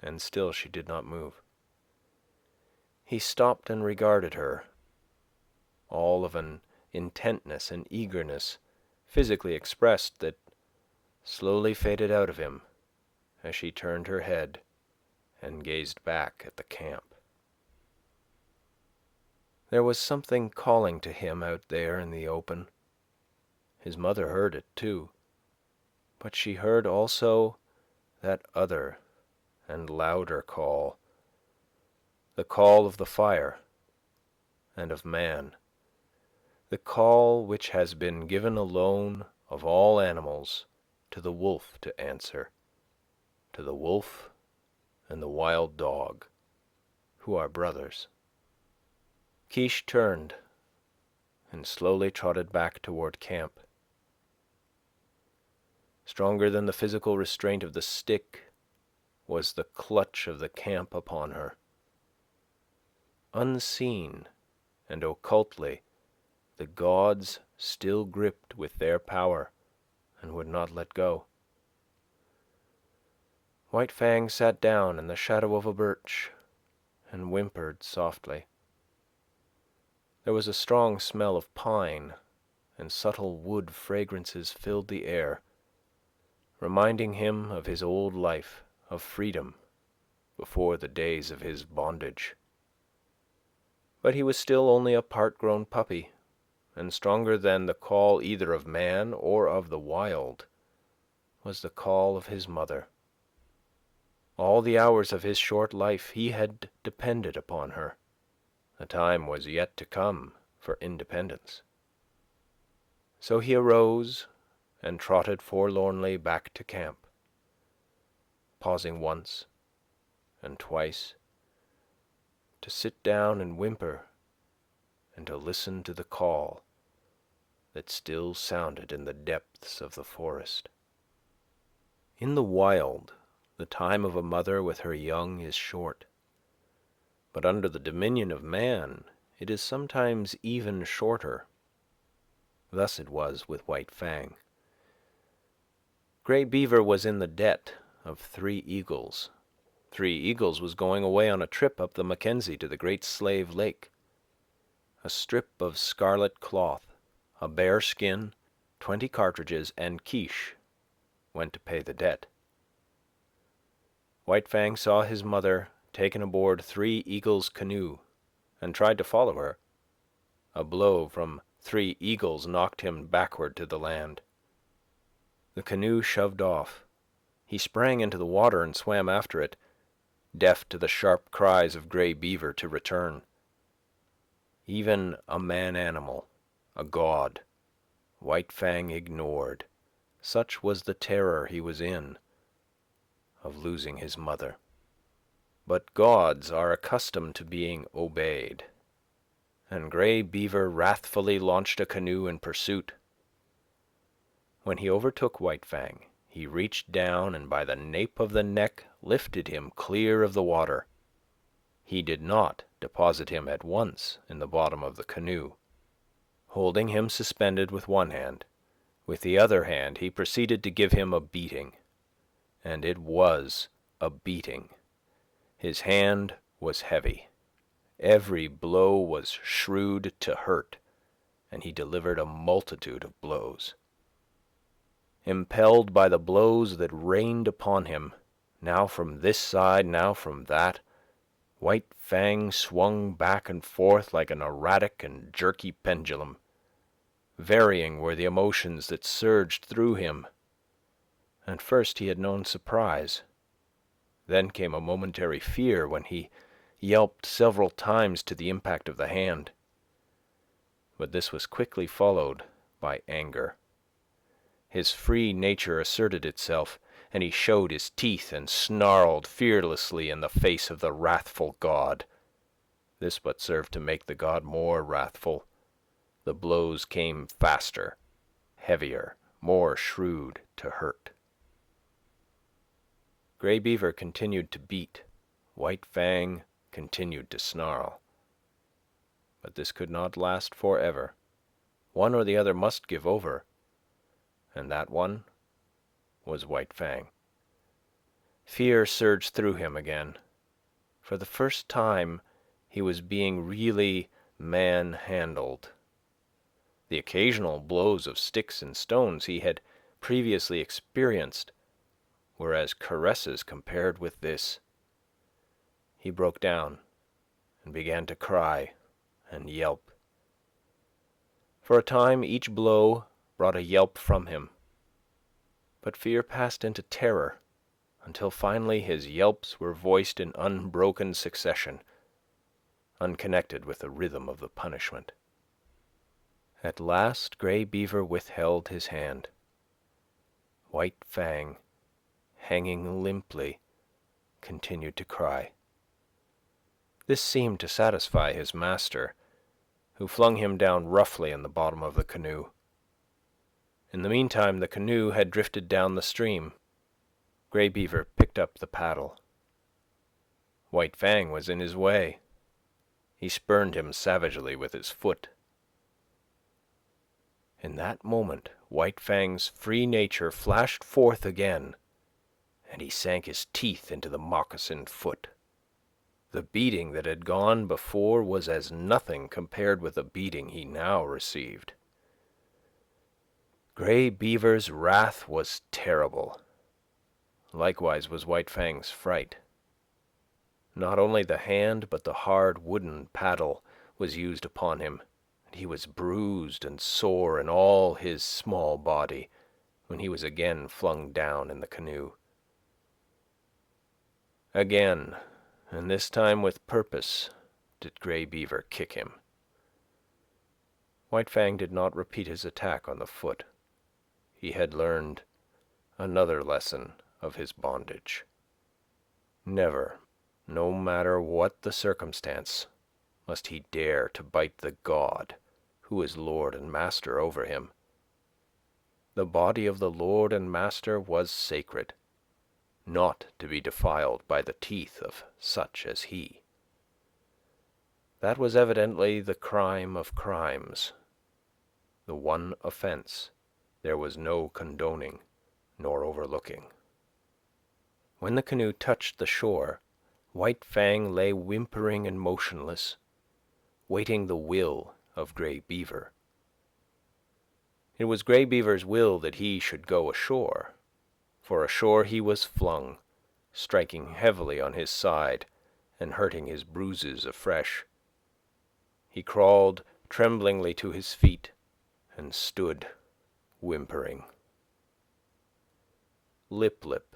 And still she did not move. He stopped and regarded her, all of an intentness and eagerness physically expressed that slowly faded out of him as she turned her head and gazed back at the camp. There was something calling to him out there in the open. His mother heard it, too, but she heard also that other and louder call, the call of the fire and of man, the call which has been given alone of all animals to the wolf to answer, to the wolf and the wild dog, who are brothers. Quiche turned and slowly trotted back toward camp. Stronger than the physical restraint of the stick was the clutch of the camp upon her. Unseen and occultly, the gods still gripped with their power and would not let go. White Fang sat down in the shadow of a birch and whimpered softly. There was a strong smell of pine, and subtle wood fragrances filled the air, reminding him of his old life of freedom before the days of his bondage. But he was still only a part-grown puppy, and stronger than the call either of man or of the wild was the call of his mother. All the hours of his short life he had depended upon her. The time was yet to come for independence. So he arose and trotted forlornly back to camp, pausing once and twice to sit down and whimper and to listen to the call that still sounded in the depths of the forest. In the wild, the time of a mother with her young is short, but under the dominion of man it is sometimes even shorter. Thus it was with White Fang. Grey Beaver was in the debt of 3 eagles. 3 eagles was going away on a trip up the Mackenzie to the Great Slave Lake. A strip of scarlet cloth, a bear skin, 20 cartridges, and quiche went to pay the debt. White Fang saw his mother taken aboard 3 eagles' canoe and tried to follow her. A blow from 3 eagles knocked him backward to the land. The canoe shoved off. He sprang into the water and swam after it, deaf to the sharp cries of Grey Beaver to return. Even a man-animal, a god, White Fang ignored. Such was the terror he was in of losing his mother. But gods are accustomed to being obeyed, and Grey Beaver wrathfully launched a canoe in pursuit. When he overtook White Fang, he reached down and by the nape of the neck lifted him clear of the water. He did not deposit him at once in the bottom of the canoe. Holding him suspended with one hand, with the other hand he proceeded to give him a beating. And it was a beating. His hand was heavy. Every blow was shrewd to hurt, and he delivered a multitude of blows. Impelled by the blows that rained upon him, now from this side, now from that, White Fang swung back and forth like an erratic and jerky pendulum. Varying were the emotions that surged through him. At first he had known surprise. Then came a momentary fear when he yelped several times to the impact of the hand. But this was quickly followed by anger. His free nature asserted itself, and he showed his teeth and snarled fearlessly in the face of the wrathful god. This but served to make the god more wrathful. The blows came faster, heavier, more shrewd to hurt. Grey Beaver continued to beat. White Fang continued to snarl. But this could not last forever. One or the other must give over, and that one was White Fang. Fear surged through him again. For the first time he was being really man-handled. The occasional blows of sticks and stones he had previously experienced were as caresses compared with this. He broke down and began to cry and yelp. For a time each blow brought a yelp from him, but fear passed into terror until finally his yelps were voiced in unbroken succession, unconnected with the rhythm of the punishment. At last Grey Beaver withheld his hand. White Fang, hanging limply, continued to cry. This seemed to satisfy his master, who flung him down roughly in the bottom of the canoe. In the meantime the canoe had drifted down the stream. Grey Beaver picked up the paddle. White Fang was in his way. He spurned him savagely with his foot. In that moment White Fang's free nature flashed forth again, and he sank his teeth into the moccasined foot. The beating that had gone before was as nothing compared with the beating he now received. Grey Beaver's wrath was terrible. Likewise was White Fang's fright. Not only the hand, but the hard wooden paddle was used upon him, and he was bruised and sore in all his small body when he was again flung down in the canoe. Again, and this time with purpose, did Grey Beaver kick him. White Fang did not repeat his attack on the foot. He had learned another lesson of his bondage. Never, no matter what the circumstance, must he dare to bite the god who is lord and master over him. The body of the lord and master was sacred, not to be defiled by the teeth of such as he. That was evidently the crime of crimes, the one offense there was no condoning nor overlooking. When the canoe touched the shore, White Fang lay whimpering and motionless, waiting the will of Grey Beaver. It was Grey Beaver's will that he should go ashore, for ashore he was flung, striking heavily on his side and hurting his bruises afresh. He crawled tremblingly to his feet and stood whimpering. Lip Lip,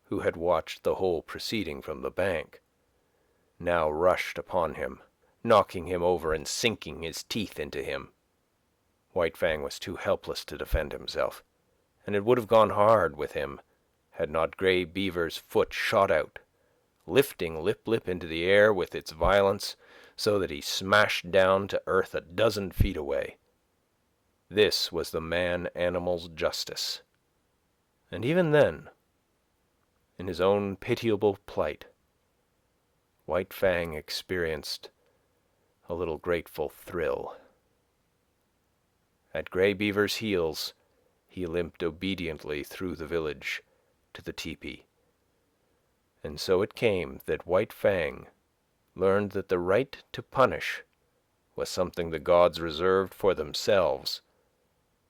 who had watched the whole proceeding from the bank, now rushed upon him, knocking him over and sinking his teeth into him. White Fang was too helpless to defend himself, and it would have gone hard with him had not Grey Beaver's foot shot out, lifting Lip Lip into the air with its violence so that he smashed down to earth 12 feet away. This was the man-animal's justice. And even then, in his own pitiable plight, White Fang experienced a little grateful thrill. At Grey Beaver's heels, he limped obediently through the village to the tepee. And so it came that White Fang learned that the right to punish was something the gods reserved for themselves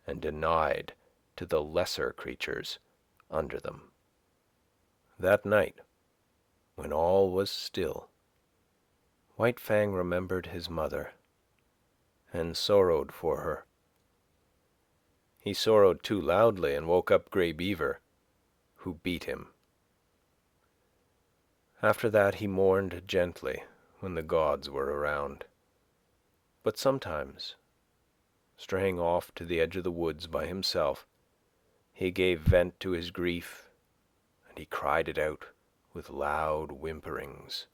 and denied to the lesser creatures under them. That night, when all was still, White Fang remembered his mother and sorrowed for her. He sorrowed too loudly and woke up Grey Beaver, who beat him. After that he mourned gently when the gods were around. But sometimes, straying off to the edge of the woods by himself, he gave vent to his grief, and he cried it out with loud whimperings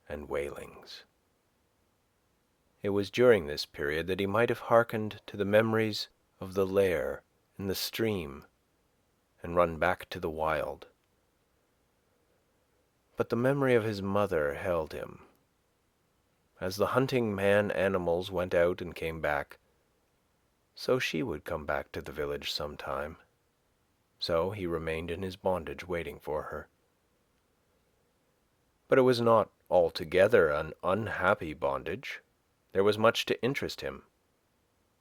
and wailings. It was during this period that he might have hearkened to the memories of the lair and the stream and run back to the wild. But the memory of his mother held him. As the hunting man-animals went out and came back, so she would come back to the village sometime. So he remained in his bondage waiting for her. But it was not altogether an unhappy bondage. There was much to interest him.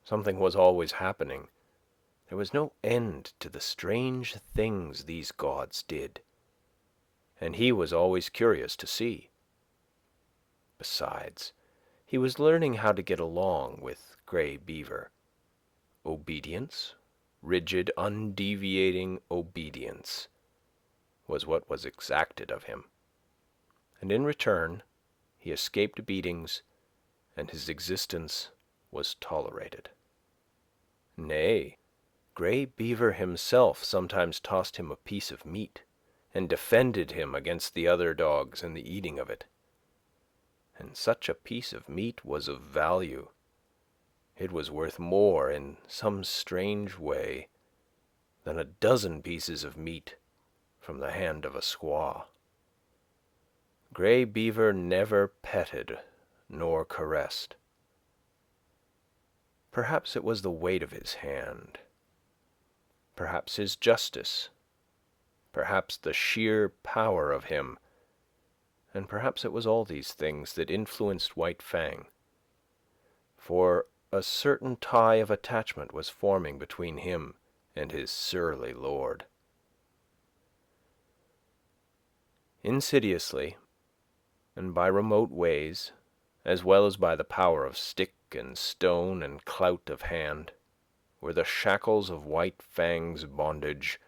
Something was always happening. There was no end to the strange things these gods did, and he was always curious to see. Besides, he was learning how to get along with Grey Beaver. Obedience, rigid, undeviating obedience, was what was exacted of him. And in return, he escaped beatings, and his existence was tolerated. Nay, Grey Beaver himself sometimes tossed him a piece of meat, and defended him against the other dogs and the eating of it. And such a piece of meat was of value. It was worth more, in some strange way, than 12 pieces of meat from the hand of a squaw. Grey Beaver never petted nor caressed. Perhaps it was the weight of his hand, perhaps his justice, perhaps the sheer power of him, and perhaps it was all these things that influenced White Fang. For a certain tie of attachment was forming between him and his surly lord. Insidiously, and by remote ways, as well as by the power of stick and stone and clout of hand, were the shackles of White Fang's bondage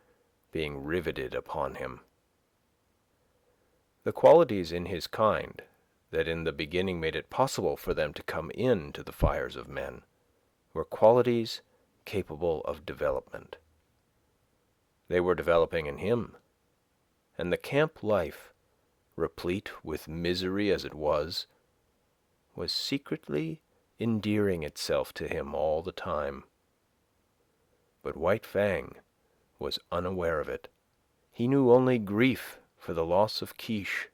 being riveted upon him. The qualities in his kind that in the beginning made it possible for them to come in to the fires of men were qualities capable of development. They were developing in him, and the camp life replete with misery as it was secretly endearing itself to him all the time. But White Fang was unaware of it. He knew only grief for the loss of Kiche,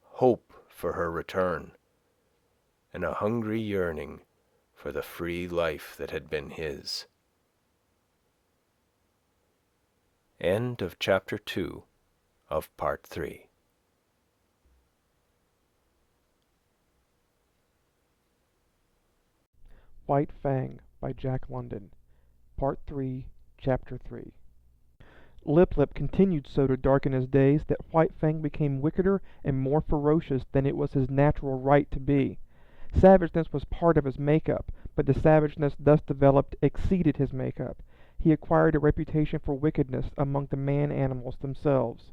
hope for her return, and a hungry yearning for the free life that had been his. End of Chapter 2 of Part 3. White Fang by Jack London, Part 3, Chapter 3. Lip Lip continued so to darken his days that White Fang became wickeder and more ferocious than it was his natural right to be. Savageness was part of his makeup, but the savageness thus developed exceeded his makeup. He acquired a reputation for wickedness among the man-animals themselves.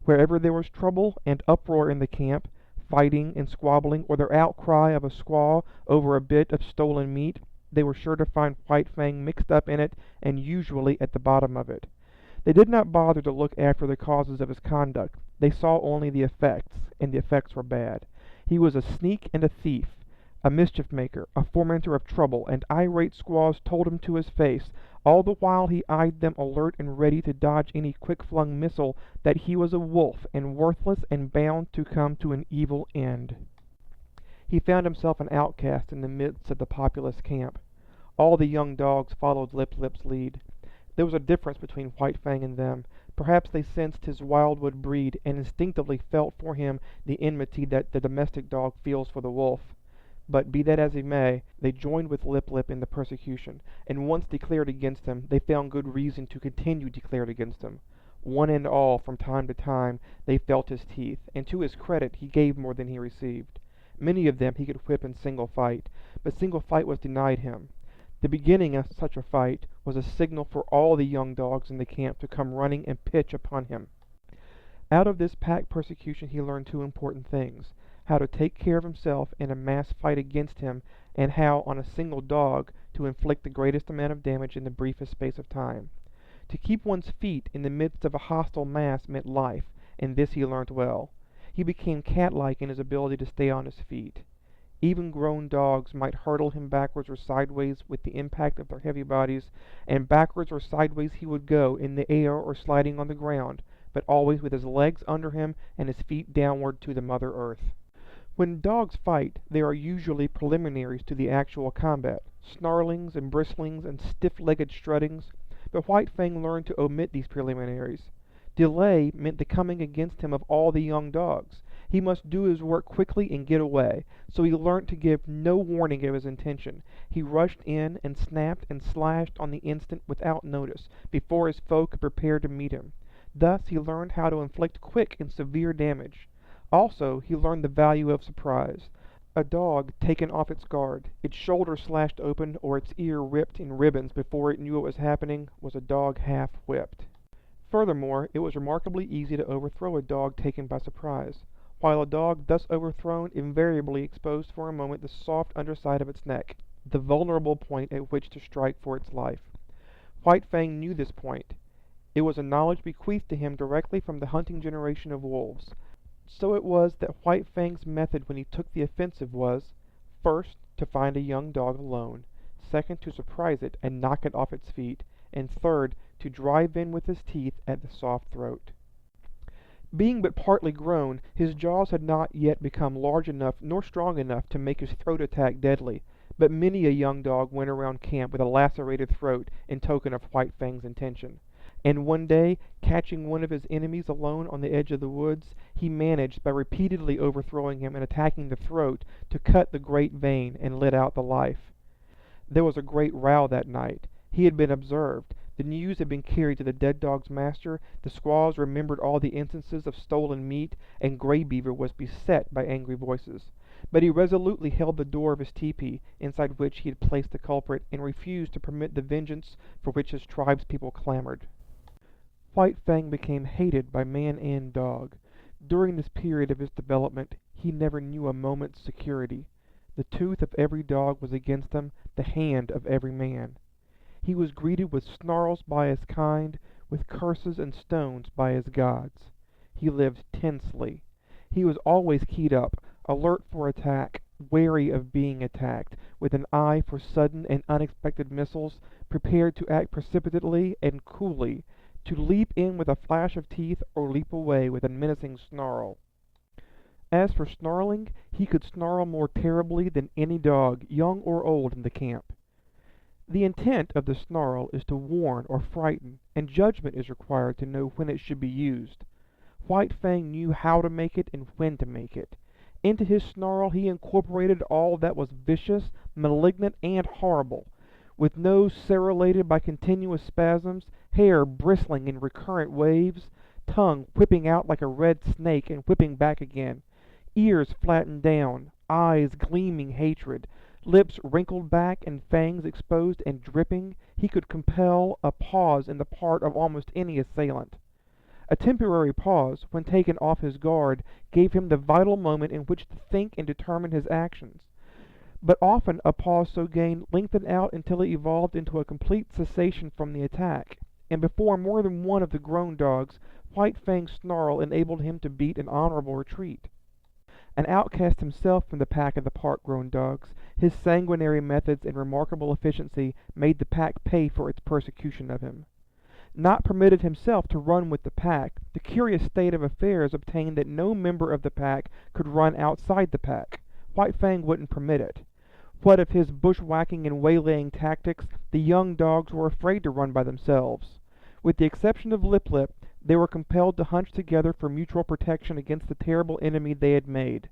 Wherever there was trouble and uproar in the camp, fighting and squabbling, or the outcry of a squaw over a bit of stolen meat, they were sure to find White Fang mixed up in it and usually at the bottom of it. They did not bother to look after the causes of his conduct. They saw only the effects, and the effects were bad. He was a sneak and a thief, a mischief-maker, a fomenter of trouble, and irate squaws told him to his face, all the while he eyed them alert and ready to dodge any quick-flung missile, that he was a wolf and worthless and bound to come to an evil end. He found himself an outcast in the midst of the populous camp. All the young dogs followed Lip Lip's lead. There was a difference between White Fang and them. Perhaps they sensed his wildwood breed and instinctively felt for him the enmity that the domestic dog feels for the wolf. But be that as it may, they joined with Lip Lip in the persecution, and once declared against him, they found good reason to continue declared against him. One and all, from time to time, they felt his teeth, and to his credit he gave more than he received. Many of them he could whip in single fight, but single fight was denied him. The beginning of such a fight was a signal for all the young dogs in the camp to come running and pitch upon him. Out of this pack persecution he learned two important things: how to take care of himself in a mass fight against him, and how, on a single dog, to inflict the greatest amount of damage in the briefest space of time. To keep one's feet in the midst of a hostile mass meant life, and this he learnt well. He became cat-like in his ability to stay on his feet. Even grown dogs might hurtle him backwards or sideways with the impact of their heavy bodies, and backwards or sideways he would go, in the air or sliding on the ground, but always with his legs under him and his feet downward to the Mother Earth. When dogs fight, there are usually preliminaries to the actual combat, snarlings and bristlings and stiff-legged struttings, but White Fang learned to omit these preliminaries. Delay meant the coming against him of all the young dogs. He must do his work quickly and get away, so he learnt to give no warning of his intention. He rushed in and snapped and slashed on the instant without notice, before his foe could prepare to meet him. Thus he learned how to inflict quick and severe damage. Also, he learned the value of surprise. A dog taken off its guard, its shoulder slashed open, or its ear ripped in ribbons before it knew what was happening, was a dog half-whipped. Furthermore, it was remarkably easy to overthrow a dog taken by surprise, while a dog thus overthrown invariably exposed for a moment the soft underside of its neck, the vulnerable point at which to strike for its life. White Fang knew this point. It was a knowledge bequeathed to him directly from the hunting generation of wolves. So it was that White Fang's method when he took the offensive was, first, to find a young dog alone, second, to surprise it and knock it off its feet, and third, to drive in with his teeth at the soft throat. Being but partly grown, his jaws had not yet become large enough nor strong enough to make his throat attack deadly, but many a young dog went around camp with a lacerated throat in token of White Fang's intention. And one day, catching one of his enemies alone on the edge of the woods, he managed, by repeatedly overthrowing him and attacking the throat, to cut the great vein and let out the life. There was a great row that night. He had been observed. The news had been carried to the dead dog's master, the squaws remembered all the instances of stolen meat, and Gray Beaver was beset by angry voices. But he resolutely held the door of his tepee, inside which he had placed the culprit, and refused to permit the vengeance for which his tribespeople clamored. White Fang became hated by man and dog. During this period of his development, he never knew a moment's security. The tooth of every dog was against him, the hand of every man. He was greeted with snarls by his kind, with curses and stones by his gods. He lived tensely. He was always keyed up, alert for attack, wary of being attacked, with an eye for sudden and unexpected missiles, prepared to act precipitately and coolly, to leap in with a flash of teeth or leap away with a menacing snarl. As for snarling, he could snarl more terribly than any dog, young or old, in the camp. The intent of the snarl is to warn or frighten, and judgment is required to know when it should be used. White Fang knew how to make it and when to make it. Into his snarl he incorporated all that was vicious, malignant, and horrible. With nose serrated by continuous spasms, hair bristling in recurrent waves, tongue whipping out like a red snake and whipping back again, ears flattened down, eyes gleaming hatred, lips wrinkled back and fangs exposed and dripping, he could compel a pause in the part of almost any assailant. A temporary pause, when taken off his guard, gave him the vital moment in which to think and determine his actions. But often a pause so gained lengthened out until it evolved into a complete cessation from the attack, and before more than one of the grown dogs, White Fang's snarl enabled him to beat an honorable retreat. An outcast himself from the pack of the part-grown dogs, his sanguinary methods and remarkable efficiency made the pack pay for its persecution of him. Not permitted himself to run with the pack, the curious state of affairs obtained that no member of the pack could run outside the pack. White Fang wouldn't permit it. What of his bushwhacking and waylaying tactics, the young dogs were afraid to run by themselves. With the exception of Lip Lip, they were compelled to hunch together for mutual protection against the terrible enemy they had made.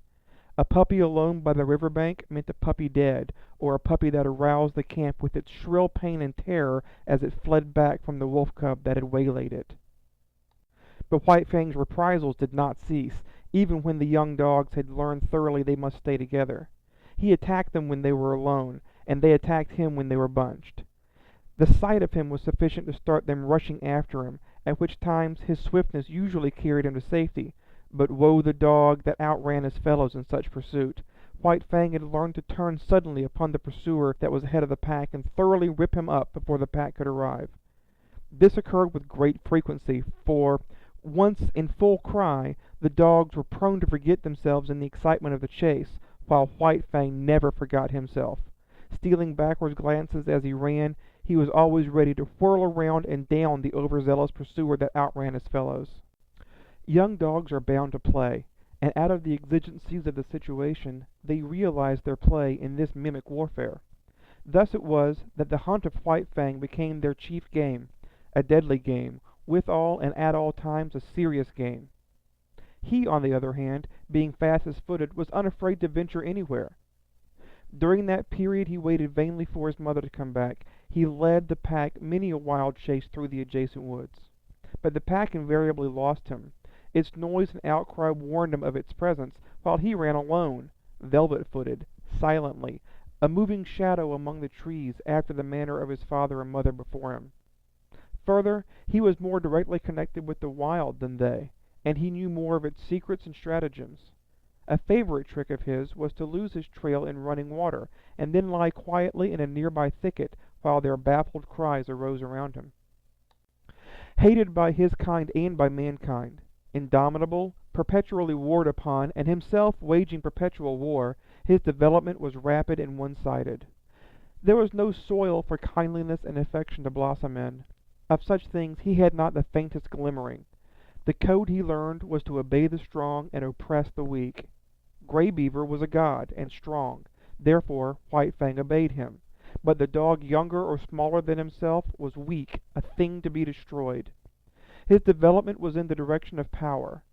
A puppy alone by the river bank meant a puppy dead, or a puppy that aroused the camp with its shrill pain and terror as it fled back from the wolf cub that had waylaid it. But White Fang's reprisals did not cease, even when the young dogs had learned thoroughly they must stay together. He attacked them when they were alone, and they attacked him when they were bunched. The sight of him was sufficient to start them rushing after him, at which times his swiftness usually carried him to safety. But woe the dog that outran his fellows in such pursuit. White Fang had learned to turn suddenly upon the pursuer that was ahead of the pack and thoroughly rip him up before the pack could arrive. This occurred with great frequency, for, once in full cry, the dogs were prone to forget themselves in the excitement of the chase, while White Fang never forgot himself. Stealing backward glances as he ran, he was always ready to whirl around and down the overzealous pursuer that outran his fellows. Young dogs are bound to play, and out of the exigencies of the situation, they realized their play in this mimic warfare. Thus it was that the hunt of White Fang became their chief game, a deadly game, withal and at all times a serious game. He, on the other hand, being fastest-footed, was unafraid to venture anywhere. During that period he waited vainly for his mother to come back. He led the pack many a wild chase through the adjacent woods. But the pack invariably lost him. Its noise and outcry warned him of its presence, while he ran alone, velvet-footed, silently, a moving shadow among the trees after the manner of his father and mother before him. Further, he was more directly connected with the wild than they, and he knew more of its secrets and stratagems. A favorite trick of his was to lose his trail in running water, and then lie quietly in a nearby thicket while their baffled cries arose around him. Hated by his kind and by mankind, indomitable, perpetually warred upon, and himself waging perpetual war, his development was rapid and one-sided. There was no soil for kindliness and affection to blossom in. Of such things he had not the faintest glimmering. The code he learned was to obey the strong and oppress the weak. Gray Beaver was a god, and strong, therefore White Fang obeyed him. But the dog younger or smaller than himself was weak, a thing to be destroyed. His development was in the direction of power.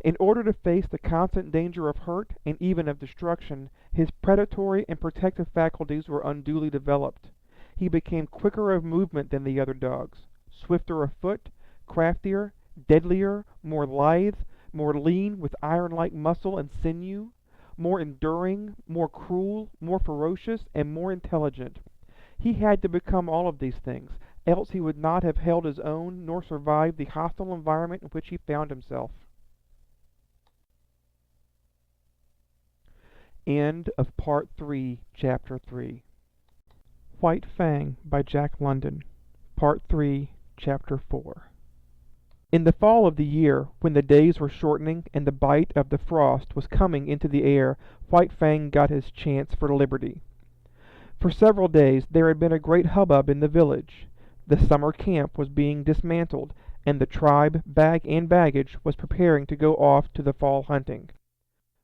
In order to face the constant danger of hurt and even of destruction, his predatory and protective faculties were unduly developed. He became quicker of movement than the other dogs, swifter of foot, craftier, deadlier, more lithe, more lean with iron-like muscle and sinew, more enduring, more cruel, more ferocious, and more intelligent. He had to become all of these things, else he would not have held his own nor survived the hostile environment in which he found himself. End of Part 3, Chapter 3. White Fang by Jack London, Part 3, Chapter 4. In the fall of the year, when the days were shortening and the bite of the frost was coming into the air, White Fang got his chance for liberty. For several days there had been a great hubbub in the village. The summer camp was being dismantled, and the tribe, bag and baggage, was preparing to go off to the fall hunting.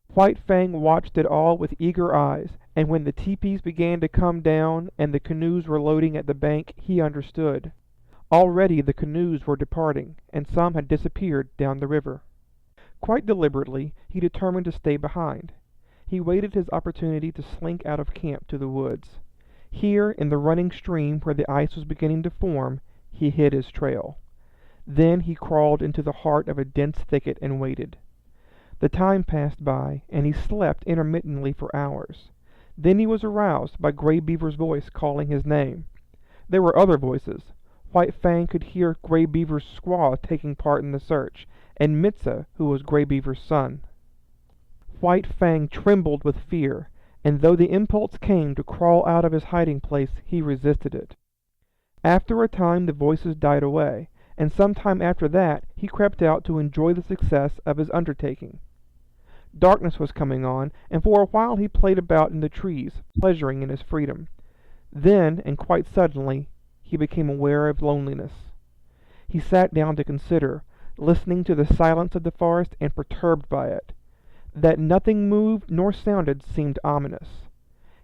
White Fang watched it all with eager eyes, and when the teepees began to come down and the canoes were loading at the bank, he understood. Already the canoes were departing, and some had disappeared down the river. Quite deliberately, he determined to stay behind. He waited his opportunity to slink out of camp to the woods. Here, in the running stream where the ice was beginning to form, he hid his trail. Then he crawled into the heart of a dense thicket and waited. The time passed by, and he slept intermittently for hours. Then he was aroused by Gray Beaver's voice calling his name. There were other voices. White Fang could hear Gray Beaver's squaw taking part in the search, and Mitsa, who was Gray Beaver's son. White Fang trembled with fear, and though the impulse came to crawl out of his hiding place, he resisted it. After a time the voices died away, and some time after that he crept out to enjoy the success of his undertaking. Darkness was coming on, and for a while he played about in the trees, pleasuring in his freedom. Then, and quite suddenly, he became aware of loneliness. He sat down to consider, listening to the silence of the forest and perturbed by it. That nothing moved nor sounded seemed ominous.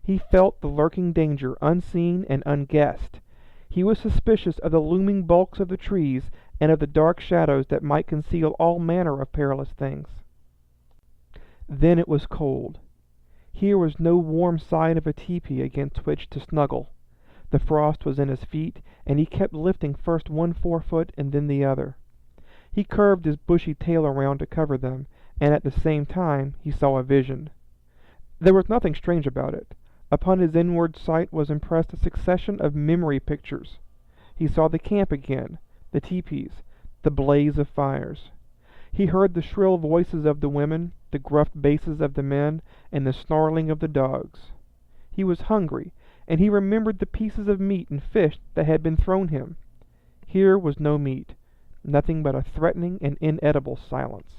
He felt the lurking danger unseen and unguessed. He was suspicious of the looming bulks of the trees and of the dark shadows that might conceal all manner of perilous things. Then it was cold. Here was no warm side of a tepee against which to snuggle. The frost was in his feet, and he kept lifting first one forefoot and then the other. He curved his bushy tail around to cover them, and at the same time he saw a vision. There was nothing strange about it. Upon his inward sight was impressed a succession of memory pictures. He saw the camp again, the teepees, the blaze of fires. He heard the shrill voices of the women, the gruff basses of the men, and the snarling of the dogs. He was hungry, and he remembered the pieces of meat and fish that had been thrown him. Here was no meat, nothing but a threatening and inedible silence.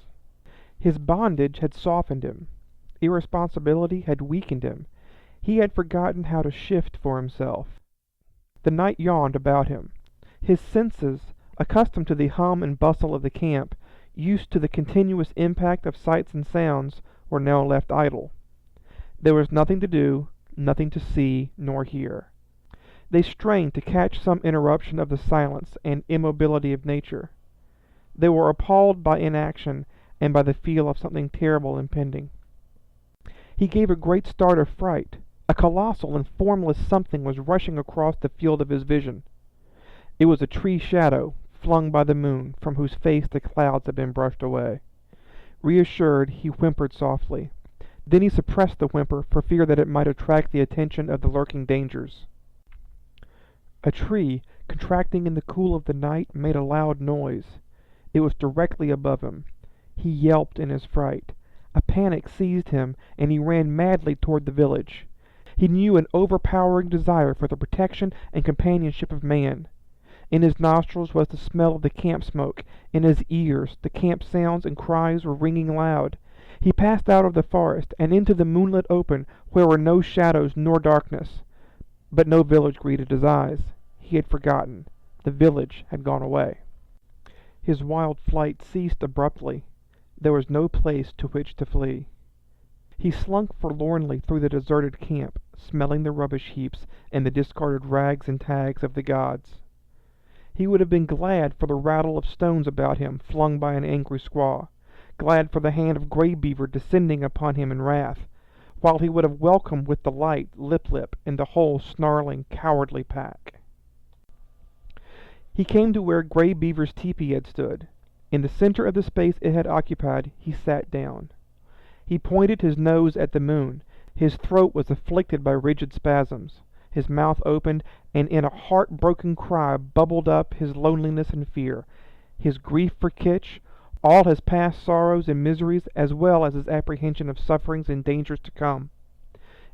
His bondage had softened him. Irresponsibility had weakened him. He had forgotten how to shift for himself. The night yawned about him. His senses, accustomed to the hum and bustle of the camp, used to the continuous impact of sights and sounds, were now left idle. There was nothing to do, nothing to see nor hear. They strained to catch some interruption of the silence and immobility of nature. They were appalled by inaction and by the feel of something terrible impending. He gave a great start of fright. A colossal and formless something was rushing across the field of his vision. It was a tree shadow, flung by the moon, from whose face the clouds had been brushed away. Reassured, he whimpered softly. Then he suppressed the whimper for fear that it might attract the attention of the lurking dangers. A tree, contracting in the cool of the night, made a loud noise. It was directly above him. He yelped in his fright. A panic seized him, and he ran madly toward the village. He knew an overpowering desire for the protection and companionship of man. In his nostrils was the smell of the camp smoke. In his ears the camp sounds and cries were ringing loud. He passed out of the forest and into the moonlit open, where were no shadows nor darkness. But no village greeted his eyes. He had forgotten. The village had gone away. His wild flight ceased abruptly. There was no place to which to flee. He slunk forlornly through the deserted camp, smelling the rubbish heaps and the discarded rags and tags of the gods. He would have been glad for the rattle of stones about him flung by an angry squaw, glad for the hand of Gray Beaver descending upon him in wrath, while he would have welcomed with delight Lip Lip and the whole snarling, cowardly pack. He came to where Gray Beaver's tepee had stood. In the center of the space it had occupied, he sat down. He pointed his nose at the moon. His throat was afflicted by rigid spasms. His mouth opened, and in a heart-broken cry bubbled up his loneliness and fear, his grief for Kitch, all his past sorrows and miseries, as well as his apprehension of sufferings and dangers to come.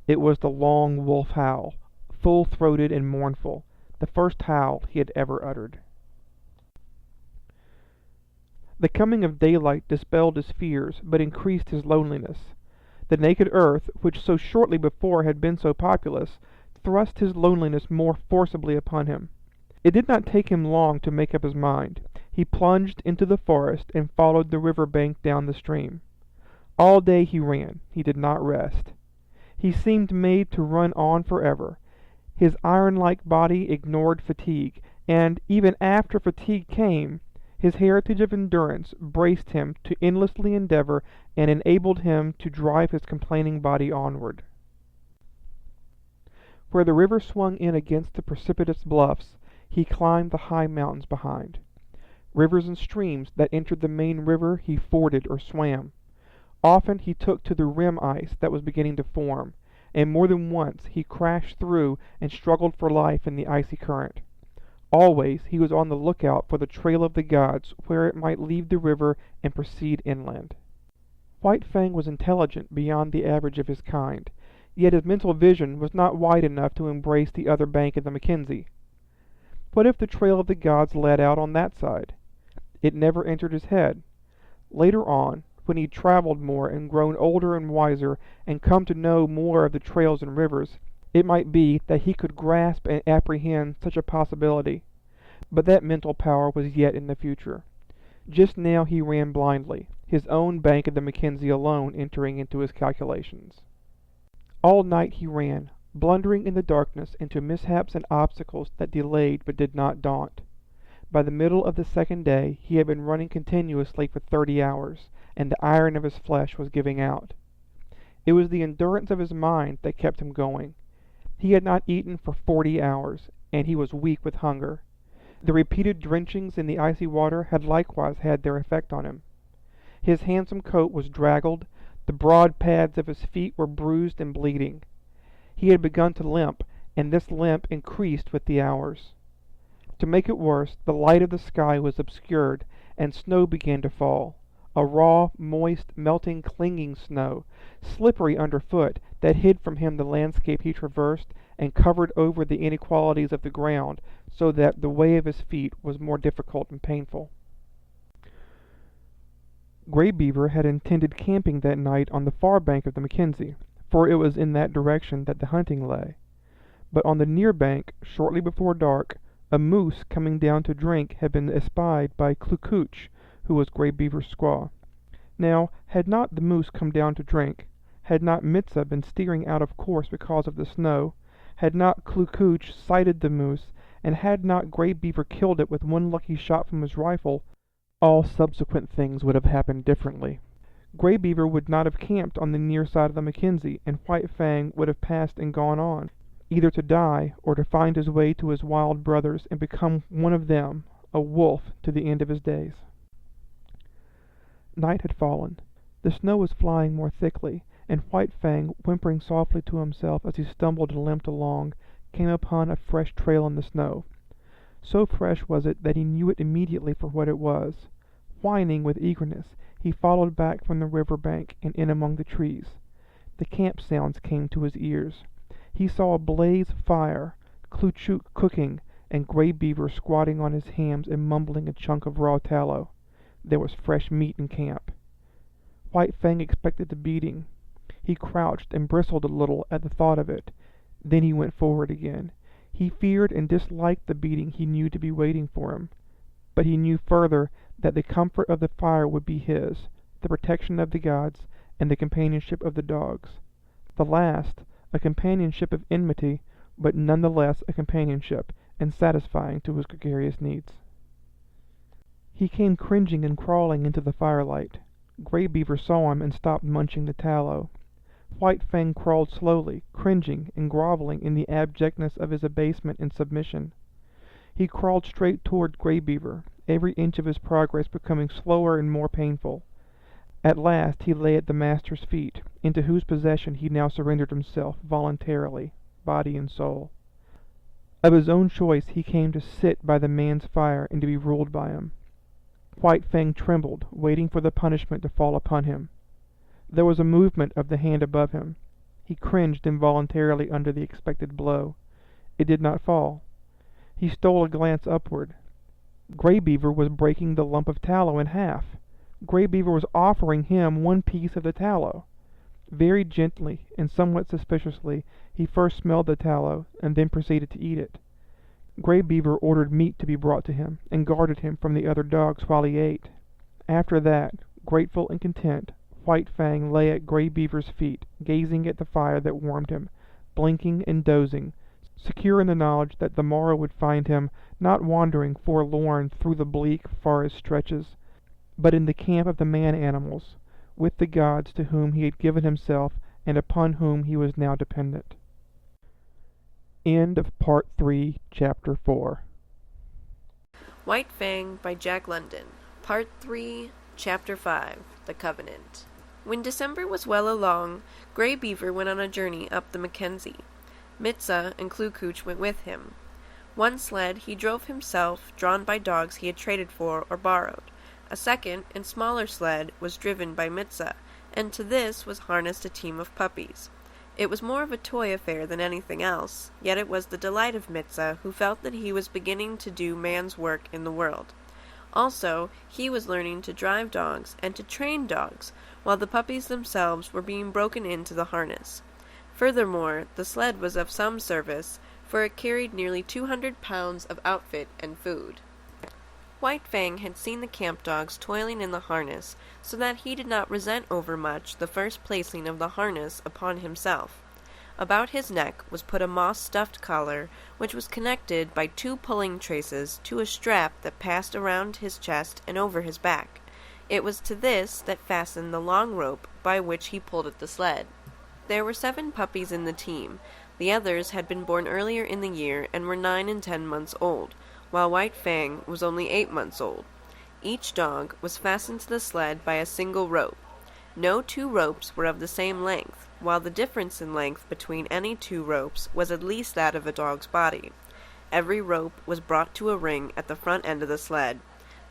It was the long wolf howl, full-throated and mournful, the first howl he had ever uttered. The coming of daylight dispelled his fears, but increased his loneliness. The naked earth, which so shortly before had been so populous, thrust his loneliness more forcibly upon him. It did not take him long to make up his mind. He plunged into the forest and followed the river bank down the stream. All day he ran. He did not rest. He seemed made to run on forever. His iron-like body ignored fatigue, and even after fatigue came, his heritage of endurance braced him to endlessly endeavor and enabled him to drive his complaining body onward. Where the river swung in against the precipitous bluffs, he climbed the high mountains behind. Rivers and streams that entered the main river he forded or swam. Often he took to the rim ice that was beginning to form, and more than once he crashed through and struggled for life in the icy current. Always he was on the lookout for the trail of the gods where it might leave the river and proceed inland. White Fang was intelligent beyond the average of his kind, yet his mental vision was not wide enough to embrace the other bank of the Mackenzie. What if the trail of the gods led out on that side? It never entered his head. Later on, when he'd traveled more and grown older and wiser and come to know more of the trails and rivers, it might be that he could grasp and apprehend such a possibility. But that mental power was yet in the future. Just now he ran blindly, his own bank of the Mackenzie alone entering into his calculations. All night he ran, blundering in the darkness into mishaps and obstacles that delayed but did not daunt. By the middle of the second day he had been running continuously for 30 hours, and the iron of his flesh was giving out. It was the endurance of his mind that kept him going. He had not eaten for 40 hours, and he was weak with hunger. The repeated drenchings in the icy water had likewise had their effect on him. His handsome coat was draggled, the broad pads of his feet were bruised and bleeding. He had begun to limp, and this limp increased with the hours. To make it worse, the light of the sky was obscured, and snow began to fall. A raw, moist, melting, clinging snow, slippery underfoot, that hid from him the landscape he traversed and covered over the inequalities of the ground, so that the way of his feet was more difficult and painful. Gray Beaver had intended camping that night on the far bank of the Mackenzie, for it was in that direction that the hunting lay. But on the near bank, shortly before dark, a moose coming down to drink had been espied by Clucooch, who was Gray Beaver's squaw. Now, had not the moose come down to drink, had not Mitsa been steering out of course because of the snow, had not Clucooch sighted the moose, and had not Gray Beaver killed it with one lucky shot from his rifle, all subsequent things would have happened differently. Gray Beaver would not have camped on the near side of the Mackenzie, and White Fang would have passed and gone on, either to die or to find his way to his wild brothers and become one of them, a wolf to the end of his days. Night had fallen. The snow was flying more thickly, and White Fang, whimpering softly to himself as he stumbled and limped along, came upon a fresh trail in the snow. So fresh was it that he knew it immediately for what it was. Whining with eagerness, he followed back from the river bank and in among the trees. The camp sounds came to his ears. He saw a blaze of fire, Cluchook cooking, and Gray Beaver squatting on his hams and mumbling a chunk of raw tallow. There was fresh meat in camp. White Fang expected a beating. He crouched and bristled a little at the thought of it. Then he went forward again. He feared and disliked the beating he knew to be waiting for him. But he knew further that the comfort of the fire would be his, the protection of the gods, and the companionship of the dogs. The last, a companionship of enmity, but none the less a companionship, and satisfying to his gregarious needs. He came cringing and crawling into the firelight. Gray Beaver saw him and stopped munching the tallow. White Fang crawled slowly, cringing and groveling in the abjectness of his abasement and submission. He crawled straight toward Gray Beaver, every inch of his progress becoming slower and more painful. At last he lay at the master's feet, into whose possession he now surrendered himself voluntarily, body and soul. Of his own choice he came to sit by the man's fire and to be ruled by him. White Fang trembled, waiting for the punishment to fall upon him. There was a movement of the hand above him. He cringed involuntarily under the expected blow. It did not fall. He stole a glance upward. Gray Beaver was breaking the lump of tallow in half. Gray Beaver was offering him one piece of the tallow. Very gently and somewhat suspiciously he first smelled the tallow and then proceeded to eat it. Gray Beaver ordered meat to be brought to him and guarded him from the other dogs while he ate. After that, grateful and content, White Fang lay at Gray Beaver's feet, gazing at the fire that warmed him, blinking and dozing, secure in the knowledge that the morrow would find him not wandering forlorn through the bleak forest stretches, but in the camp of the man-animals, with the gods to whom he had given himself and upon whom he was now dependent. End of Part 3, Chapter 4. White Fang by Jack London. Part 3, Chapter 5, The Covenant. When December was well along, Gray Beaver went on a journey up the Mackenzie. Mitza and Klukooch went with him. One sled he drove himself, drawn by dogs he had traded for or borrowed. A second and smaller sled was driven by Mitza, and to this was harnessed a team of puppies. It was more of a toy affair than anything else, yet it was the delight of Mitza, who felt that he was beginning to do man's work in the world. Also, he was learning to drive dogs and to train dogs, while the puppies themselves were being broken into the harness. Furthermore, the sled was of some service, for it carried nearly 200 pounds of outfit and food. White Fang had seen the camp dogs toiling in the harness, so that he did not resent overmuch the first placing of the harness upon himself. About his neck was put a moss-stuffed collar, which was connected by 2 pulling traces to a strap that passed around his chest and over his back. It was to this that fastened the long rope by which he pulled at the sled. There were 7 puppies in the team. The others had been born earlier in the year and were 9 and 10 months old, while White Fang was only 8 months old. Each dog was fastened to the sled by a single rope. No 2 ropes were of the same length, while the difference in length between any 2 ropes was at least that of a dog's body. Every rope was brought to a ring at the front end of the sled.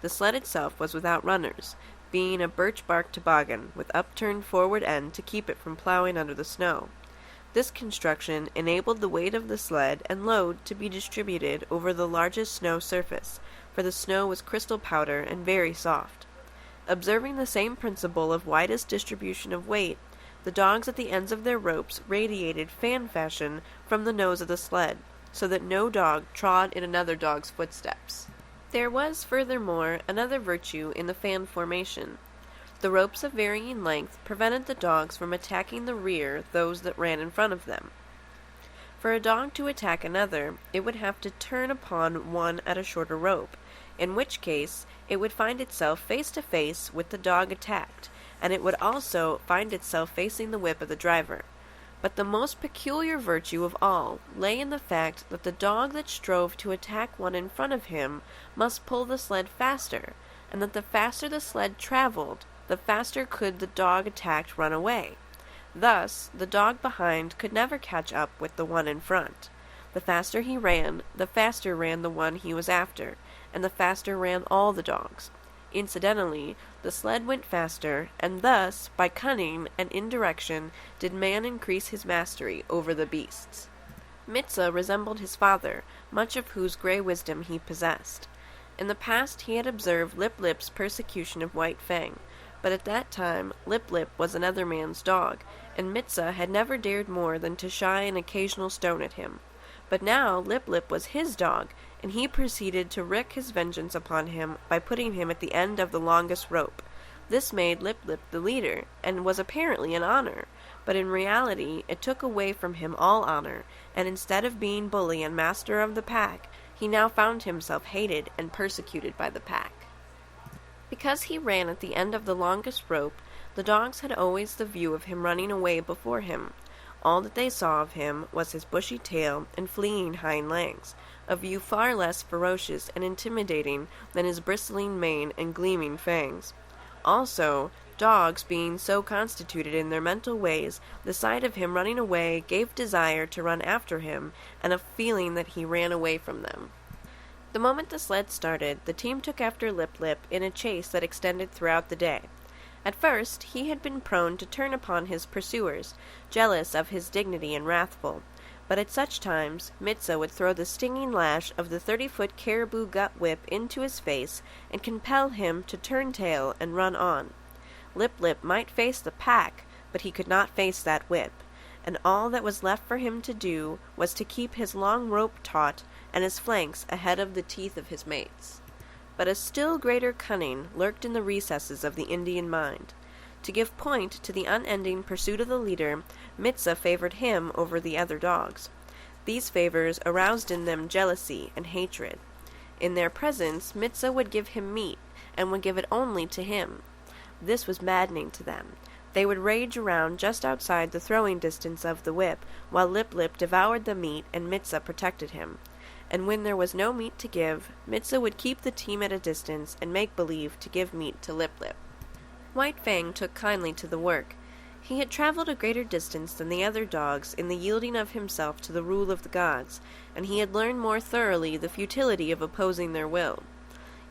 The sled itself was without runners, being a birch-bark toboggan with upturned forward end to keep it from plowing under the snow. This construction enabled the weight of the sled and load to be distributed over the largest snow surface, for the snow was crystal powder and very soft. Observing the same principle of widest distribution of weight, the dogs at the ends of their ropes radiated fan fashion from the nose of the sled, so that no dog trod in another dog's footsteps. There was, furthermore, another virtue in the fan formation. The ropes of varying length prevented the dogs from attacking the rear those that ran in front of them. For a dog to attack another, it would have to turn upon one at a shorter rope, in which case it would find itself face to face with the dog attacked, and it would also find itself facing the whip of the driver. But the most peculiar virtue of all lay in the fact that the dog that strove to attack one in front of him must pull the sled faster, and that the faster the sled traveled, the faster could the dog attacked run away. Thus, the dog behind could never catch up with the one in front. The faster he ran, the faster ran the one he was after, and the faster ran all the dogs. Incidentally, the sled went faster, and thus, by cunning and indirection, did man increase his mastery over the beasts. Mitza resembled his father, much of whose grey wisdom he possessed. In the past he had observed Lip Lip's persecution of White Fang, but at that time Lip Lip was another man's dog, and Mitza had never dared more than to shy an occasional stone at him. But now Lip Lip was his dog, and he proceeded to wreak his vengeance upon him by putting him at the end of the longest rope. This made Lip Lip the leader, and was apparently an honor, but in reality it took away from him all honor, and instead of being bully and master of the pack, he now found himself hated and persecuted by the pack. Because he ran at the end of the longest rope, the dogs had always the view of him running away before him. All that they saw of him was his bushy tail and fleeing hind legs, a view far less ferocious and intimidating than his bristling mane and gleaming fangs. Also, dogs being so constituted in their mental ways, the sight of him running away gave desire to run after him, and a feeling that he ran away from them. The moment the sled started, the team took after Lip Lip in a chase that extended throughout the day. At first, he had been prone to turn upon his pursuers, jealous of his dignity and wrathful, But at such times, Mitza would throw the stinging lash of the 30-foot caribou gut whip into his face and compel him to turn tail and run on. Lip Lip might face the pack, but he could not face that whip, and all that was left for him to do was to keep his long rope taut and his flanks ahead of the teeth of his mates. But a still greater cunning lurked in the recesses of the Indian mind. To give point to the unending pursuit of the leader, Mitza favored him over the other dogs. These favors aroused in them jealousy and hatred. In their presence, Mitza would give him meat, and would give it only to him. This was maddening to them. They would rage around just outside the throwing distance of the whip, while Lip Lip devoured the meat and Mitza protected him. And when there was no meat to give, Mitza would keep the team at a distance and make believe to give meat to Lip Lip. White Fang took kindly to the work. He had traveled a greater distance than the other dogs in the yielding of himself to the rule of the gods, and he had learned more thoroughly the futility of opposing their will.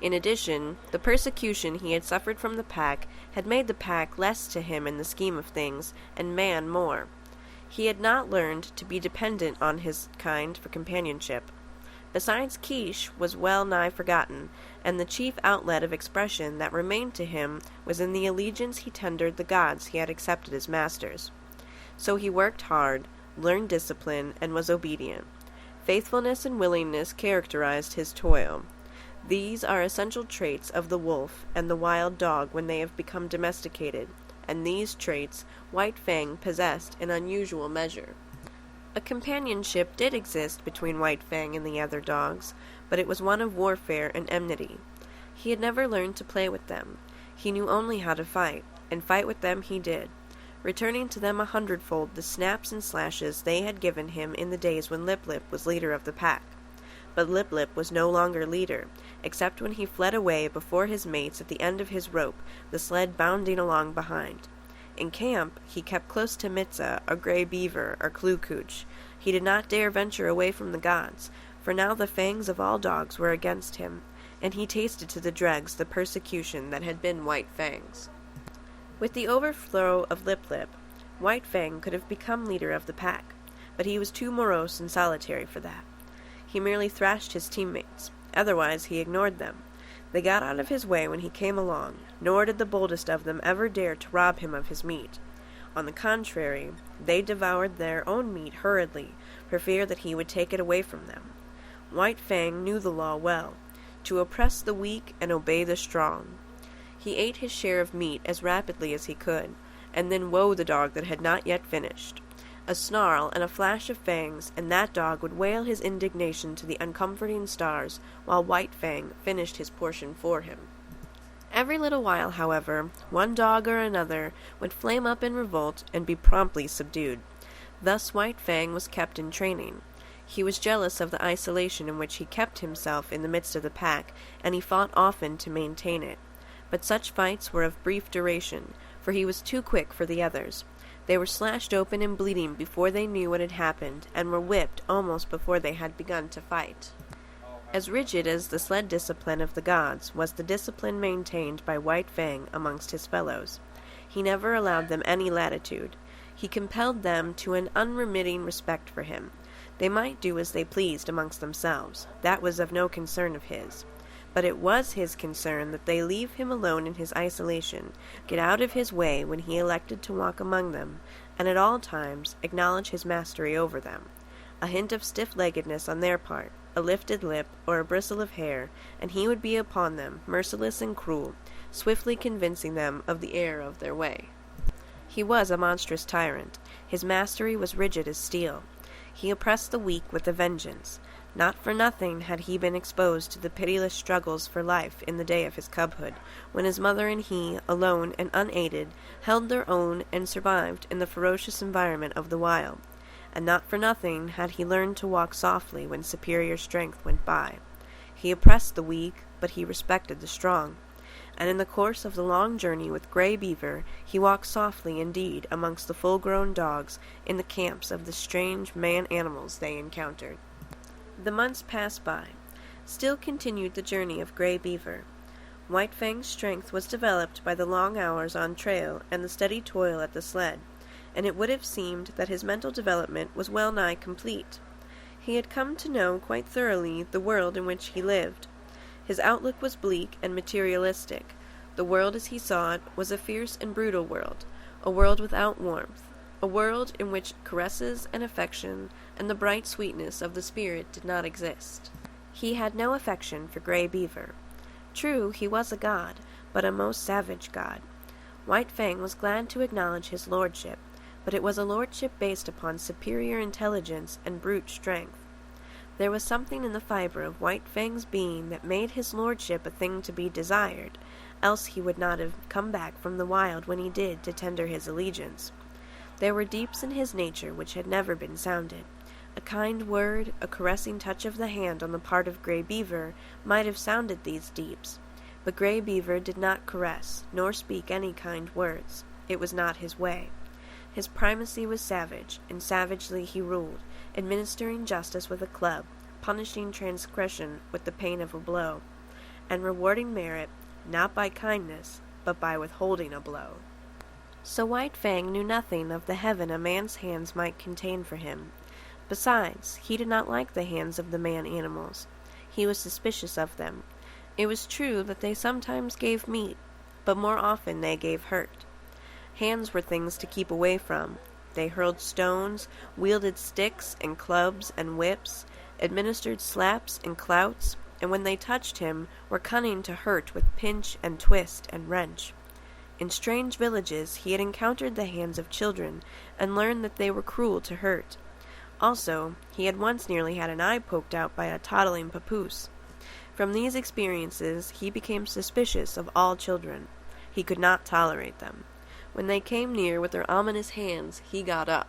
In addition, the persecution he had suffered from the pack had made the pack less to him in the scheme of things, and man more. He had not learned to be dependent on his kind for companionship. Besides, Quiche was well nigh forgotten, and the chief outlet of expression that remained to him was in the allegiance he tendered the gods he had accepted as masters. So he worked hard, learned discipline, and was obedient. Faithfulness and willingness characterized his toil. These are essential traits of the wolf and the wild dog when they have become domesticated, and these traits White Fang possessed in unusual measure. A companionship did exist between White Fang and the other dogs, but it was one of warfare and enmity. He had never learned to play with them. He knew only how to fight, and fight with them he did, returning to them 100-fold the snaps and slashes they had given him in the days when Lip Lip was leader of the pack. But Lip Lip was no longer leader, except when he fled away before his mates at the end of his rope, the sled bounding along behind. In camp, he kept close to Mitza, or Gray Beaver, or Clue-Cooch. He did not dare venture away from the gods, for now the fangs of all dogs were against him, and he tasted to the dregs the persecution that had been White Fang's. With the overthrow of Lip Lip, White Fang could have become leader of the pack, but he was too morose and solitary for that. He merely thrashed his teammates. Otherwise, he ignored them. They got out of his way when he came along, nor did the boldest of them ever dare to rob him of his meat. On the contrary, they devoured their own meat hurriedly, for fear that he would take it away from them. White Fang knew the law well, to oppress the weak and obey the strong. He ate his share of meat as rapidly as he could, and then woe the dog that had not yet finished. A snarl and a flash of fangs, and that dog would wail his indignation to the uncomforting stars, while White Fang finished his portion for him. Every little while, however, one dog or another would flame up in revolt and be promptly subdued. Thus White Fang was kept in training. He was jealous of the isolation in which he kept himself in the midst of the pack, and he fought often to maintain it. But such fights were of brief duration, for he was too quick for the others. They were slashed open and bleeding before they knew what had happened, and were whipped almost before they had begun to fight. As rigid as the sled discipline of the gods was the discipline maintained by White Fang amongst his fellows. He never allowed them any latitude. He compelled them to an unremitting respect for him. They might do as they pleased amongst themselves. That was of no concern of his. But it was his concern that they leave him alone in his isolation, get out of his way when he elected to walk among them, and at all times acknowledge his mastery over them. A hint of stiff-leggedness on their part, a lifted lip, or a bristle of hair, and he would be upon them, merciless and cruel, swiftly convincing them of the error of their way. He was a monstrous tyrant. His mastery was rigid as steel. He oppressed the weak with a vengeance. Not for nothing had he been exposed to the pitiless struggles for life in the day of his cubhood, when his mother and he, alone and unaided, held their own and survived in the ferocious environment of the wild. And not for nothing had he learned to walk softly when superior strength went by. He oppressed the weak, but he respected the strong. And in the course of the long journey with Gray Beaver, he walked softly indeed amongst the full-grown dogs in the camps of the strange man-animals they encountered. The months passed by. Still continued the journey of Gray Beaver. White Fang's strength was developed by the long hours on trail and the steady toil at the sled, and it would have seemed that his mental development was well nigh complete. He had come to know quite thoroughly the world in which he lived. His outlook was bleak and materialistic. The world as he saw it was a fierce and brutal world, a world without warmth, a world in which caresses and affection and the bright sweetness of the spirit did not exist. He had no affection for Grey Beaver. True, he was a god, but a most savage god. White Fang was glad to acknowledge his lordship, but it was a lordship based upon superior intelligence and brute strength. There was something in the fiber of White Fang's being that made his lordship a thing to be desired, else he would not have come back from the wild when he did to tender his allegiance. There were deeps in his nature which had never been sounded. A kind word, a caressing touch of the hand on the part of Grey Beaver might have sounded these deeps, but Grey Beaver did not caress, nor speak any kind words. It was not his way. His primacy was savage, and savagely he ruled, administering justice with a club, punishing transgression with the pain of a blow, and rewarding merit not by kindness, but by withholding a blow. So White Fang knew nothing of the heaven a man's hands might contain for him. Besides, he did not like the hands of the man-animals. He was suspicious of them. It was true that they sometimes gave meat, but more often they gave hurt. Hands were things to keep away from. They hurled stones, wielded sticks and clubs and whips, administered slaps and clouts, and when they touched him, were cunning to hurt with pinch and twist and wrench. In strange villages he had encountered the hands of children, and learned that they were cruel to hurt. Also, he had once nearly had an eye poked out by a toddling papoose. From these experiences he became suspicious of all children. He could not tolerate them. When they came near with their ominous hands, he got up.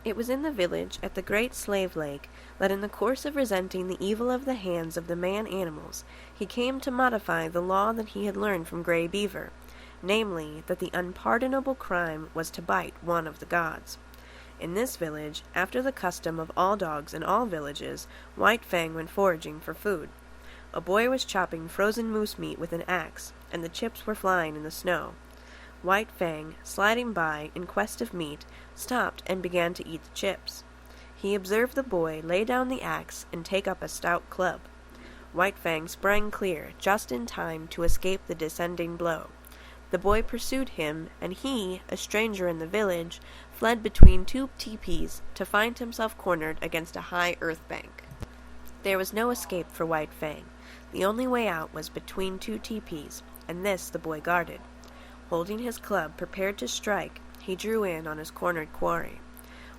It was in the village at the great slave lake that in the course of resenting the evil of the hands of the man-animals, he came to modify the law that he had learned from Grey Beaver, namely, that the unpardonable crime was to bite one of the gods. In this village, after the custom of all dogs in all villages, White Fang went foraging for food. A boy was chopping frozen moose meat with an axe, and the chips were flying in the snow. White Fang, sliding by in quest of meat, stopped and began to eat the chips. He observed the boy lay down the axe and take up a stout club. White Fang sprang clear, just in time to escape the descending blow. The boy pursued him, and he, a stranger in the village, fled between two teepees to find himself cornered against a high earth bank. There was no escape for White Fang. The only way out was between two teepees, and this the boy guarded. Holding his club prepared to strike, he drew in on his cornered quarry.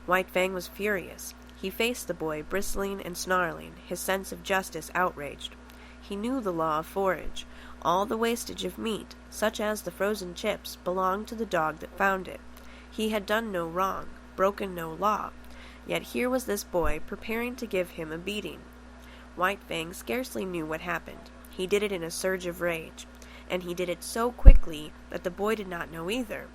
White Fang was furious. He faced the boy, bristling and snarling, his sense of justice outraged. He knew the law of forage. All the wastage of meat, such as the frozen chips, belonged to the dog that found it. He had done no wrong, broken no law, yet here was this boy preparing to give him a beating. White Fang scarcely knew what happened. He did it in a surge of rage, and he did it so quickly that the boy did not know either.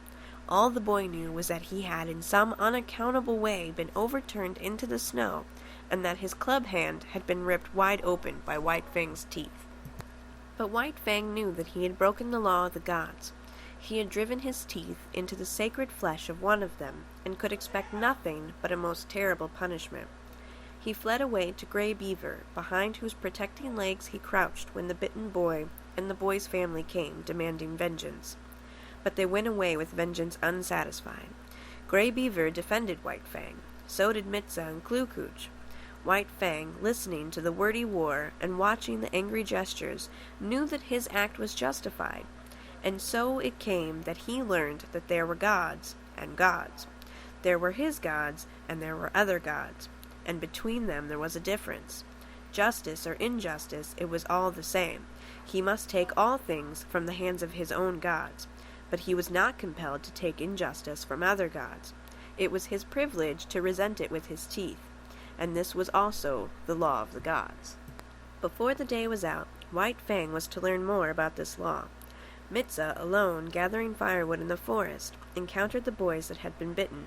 All the boy knew was that he had in some unaccountable way been overturned into the snow, and that his club hand had been ripped wide open by White Fang's teeth. But White Fang knew that he had broken the law of the gods. He had driven his teeth into the sacred flesh of one of them, and could expect nothing but a most terrible punishment. He fled away to Grey Beaver, behind whose protecting legs he crouched when the bitten boy and the boy's family came, demanding vengeance. But they went away with vengeance unsatisfied. Grey Beaver defended White Fang. So did Mitza and Klukooch. White Fang, listening to the wordy war and watching the angry gestures, knew that his act was justified, and so it came that he learned that there were gods and gods. There were his gods, and there were other gods, and between them there was a difference. Justice or injustice, it was all the same. He must take all things from the hands of his own gods, but he was not compelled to take injustice from other gods. It was his privilege to resent it with his teeth, and this was also the law of the gods. Before the day was out, White Fang was to learn more about this law. Mitza, alone, gathering firewood in the forest, encountered the boys that had been bitten.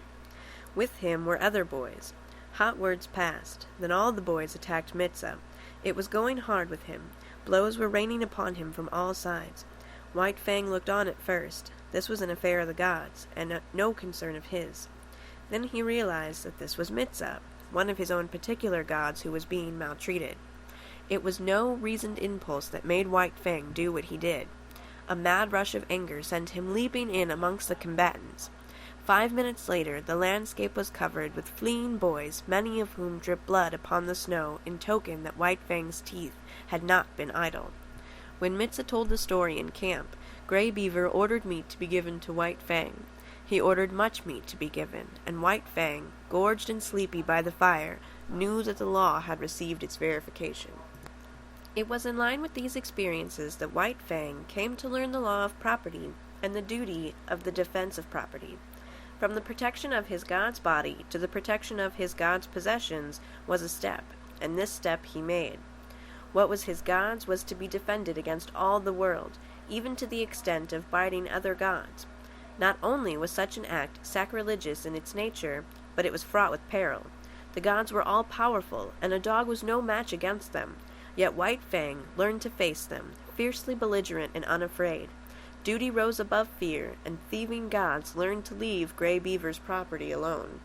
With him were other boys. Hot words passed. Then all the boys attacked Mitza. It was going hard with him. Blows were raining upon him from all sides. White Fang looked on at first. This was an affair of the gods, and no concern of his. Then he realized that this was Mitza, one of his own particular gods who was being maltreated. It was no reasoned impulse that made White Fang do what he did. A mad rush of anger sent him leaping in amongst the combatants. 5 minutes later, the landscape was covered with fleeing boys, many of whom dripped blood upon the snow in token that White Fang's teeth had not been idle. When Mitza told the story in camp, Grey Beaver ordered meat to be given to White Fang. He ordered much meat to be given, and White Fang, gorged and sleepy by the fire, knew that the law had received its verification. It was in line with these experiences that White Fang came to learn the law of property and the duty of the defense of property. From the protection of his god's body to the protection of his god's possessions was a step, and this step he made. What was his god's was to be defended against all the world, even to the extent of biting other gods. Not only was such an act sacrilegious in its nature, but it was fraught with peril. The gods were all powerful, and a dog was no match against them. Yet White Fang learned to face them, fiercely belligerent and unafraid. Duty rose above fear, and thieving gods learned to leave Grey Beaver's property alone.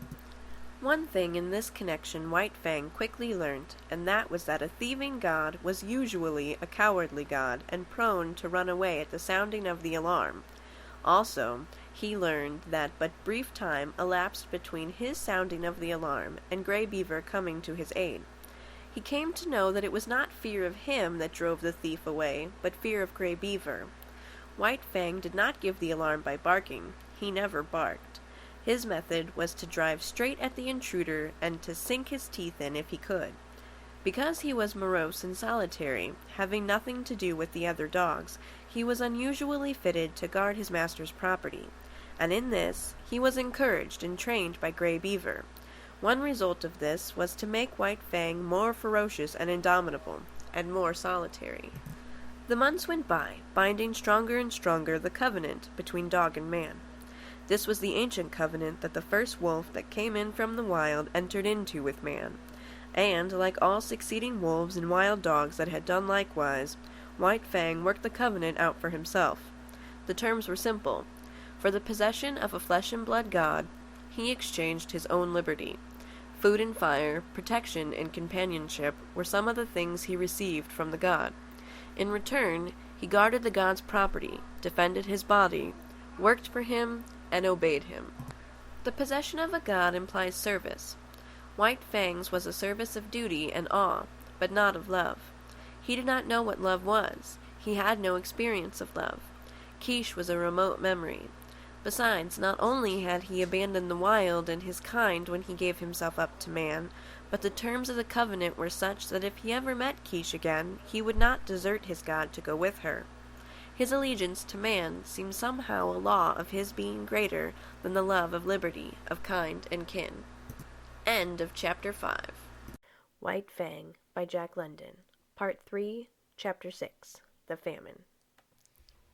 One thing in this connection White Fang quickly learnt, and that was that a thieving god was usually a cowardly god and prone to run away at the sounding of the alarm. Also, he learned that but brief time elapsed between his sounding of the alarm and Grey Beaver coming to his aid. He came to know that it was not fear of him that drove the thief away, but fear of Grey Beaver. White Fang did not give the alarm by barking. He never barked. His method was to drive straight at the intruder and to sink his teeth in if he could. Because he was morose and solitary, having nothing to do with the other dogs, he was unusually fitted to guard his master's property, and in this he was encouraged and trained by Grey Beaver. One result of this was to make White Fang more ferocious and indomitable, and more solitary. The months went by, binding stronger and stronger the covenant between dog and man. This was the ancient covenant that the first wolf that came in from the wild entered into with man. And, like all succeeding wolves and wild dogs that had done likewise, White Fang worked the covenant out for himself. The terms were simple. For the possession of a flesh-and-blood god, he exchanged his own liberty. Food and fire, protection and companionship were some of the things he received from the god. In return, he guarded the god's property, defended his body, worked for him, and obeyed him. The possession of a god implies service. White Fang's was a service of duty and awe, but not of love. He did not know what love was. He had no experience of love. Quiche was a remote memory. Besides, not only had he abandoned the wild and his kind when he gave himself up to man, but the terms of the covenant were such that if he ever met Quiche again, he would not desert his god to go with her. His allegiance to man seemed somehow a law of his being greater than the love of liberty, of kind and kin. End of Chapter 5. White Fang by Jack London. Part 3, Chapter 6. The Famine.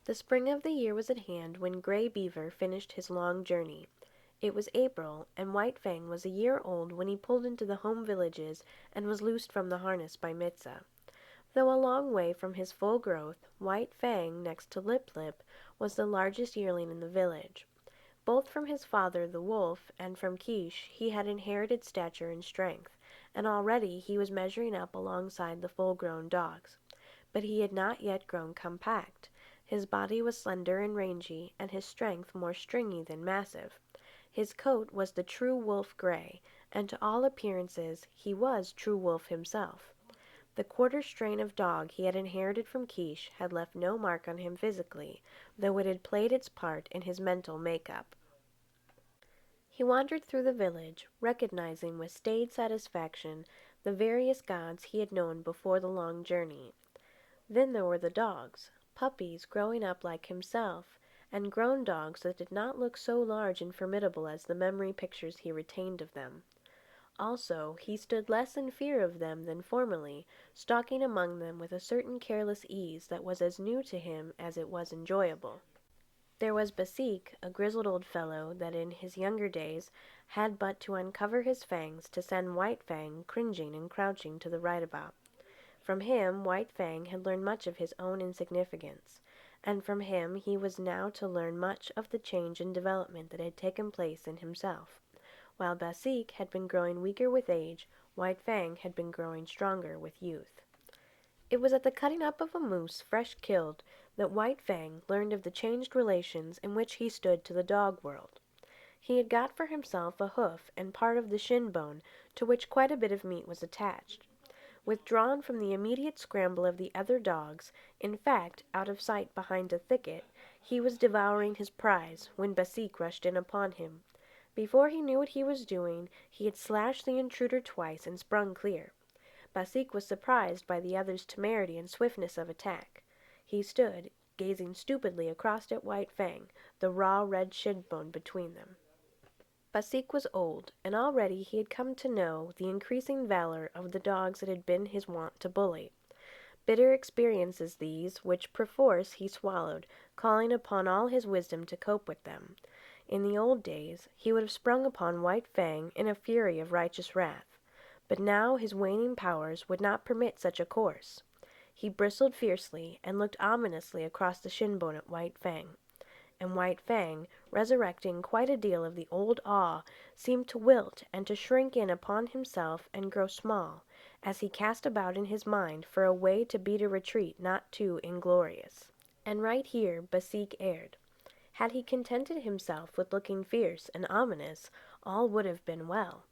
The spring of the year was at hand when Grey Beaver finished his long journey. It was April, and White Fang was a year old when he pulled into the home villages and was loosed from the harness by Mitza. Though a long way from his full growth, White Fang, next to Lip Lip, was the largest yearling in the village. Both from his father, the wolf, and from Quiche, he had inherited stature and strength, and already he was measuring up alongside the full-grown dogs. But he had not yet grown compact. His body was slender and rangy, and his strength more stringy than massive. His coat was the true wolf gray, and to all appearances he was true wolf himself. The quarter strain of dog he had inherited from Quiche had left no mark on him physically, though it had played its part in his mental make-up. He wandered through the village, recognizing with staid satisfaction the various gods he had known before the long journey. Then there were the dogs, puppies growing up like himself, and grown dogs that did not look so large and formidable as the memory pictures he retained of them. Also, he stood less in fear of them than formerly, stalking among them with a certain careless ease that was as new to him as it was enjoyable. There was Basik, a grizzled old fellow that in his younger days had but to uncover his fangs to send White Fang cringing and crouching to the right about. From him White Fang had learned much of his own insignificance, and from him he was now to learn much of the change and development that had taken place in himself. While Basik had been growing weaker with age, White Fang had been growing stronger with youth. It was at the cutting up of a moose fresh killed that White Fang learned of the changed relations in which he stood to the dog world. He had got for himself a hoof and part of the shin bone to which quite a bit of meat was attached. Withdrawn from the immediate scramble of the other dogs, in fact out of sight behind a thicket, he was devouring his prize when Basik rushed in upon him. Before he knew what he was doing, he had slashed the intruder twice and sprung clear. Basik was surprised by the other's temerity and swiftness of attack. He stood, gazing stupidly across at White Fang, the raw red shin bone between them. Basik was old, and already he had come to know the increasing valor of the dogs it had been his wont to bully. Bitter experiences these, which perforce he swallowed, calling upon all his wisdom to cope with them. In the old days he would have sprung upon White Fang in a fury of righteous wrath, but now his waning powers would not permit such a course. He bristled fiercely and looked ominously across the shin bone at White Fang. And White Fang, resurrecting quite a deal of the old awe, seemed to wilt and to shrink in upon himself and grow small, as he cast about in his mind for a way to beat a retreat not too inglorious. And right here Basik erred. Had he contented himself with looking fierce and ominous, all would have been well.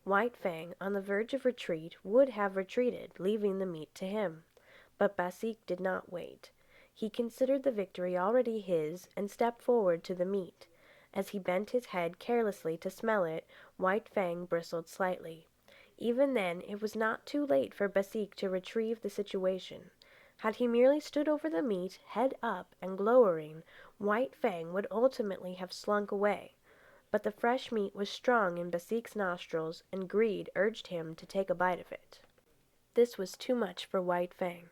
White Fang, on the verge of retreat, would have retreated, leaving the meat to him. But Basik did not wait. He considered the victory already his, and stepped forward to the meat. As he bent his head carelessly to smell it, White Fang bristled slightly. Even then it was not too late for Basik to retrieve the situation. Had he merely stood over the meat, head up and glowering, White Fang would ultimately have slunk away. But the fresh meat was strong in Basik's nostrils, and greed urged him to take a bite of it. This was too much for White Fang.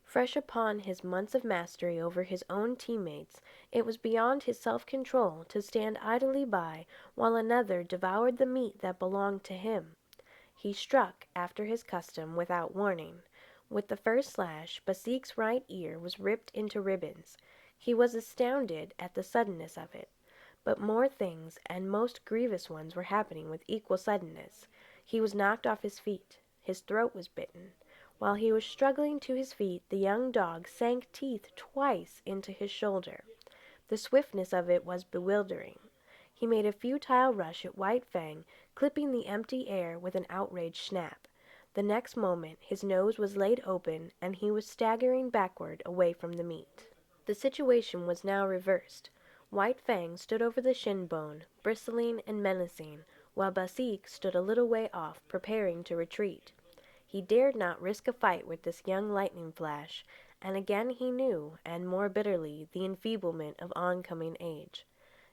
Fresh upon his months of mastery over his own teammates, it was beyond his self-control to stand idly by while another devoured the meat that belonged to him. He struck, after his custom, without warning. With the first slash, Basik's right ear was ripped into ribbons. He was astounded at the suddenness of it. But more things, and most grievous ones, were happening with equal suddenness. He was knocked off his feet. His throat was bitten. While he was struggling to his feet, the young dog sank teeth twice into his shoulder. The swiftness of it was bewildering. He made a futile rush at White Fang, clipping the empty air with an outraged snap. The next moment his nose was laid open, and he was staggering backward away from the meat. The situation was now reversed. White Fang stood over the shin bone, bristling and menacing, while Basik stood a little way off, preparing to retreat. He dared not risk a fight with this young lightning flash, and again he knew, and more bitterly, the enfeeblement of oncoming age.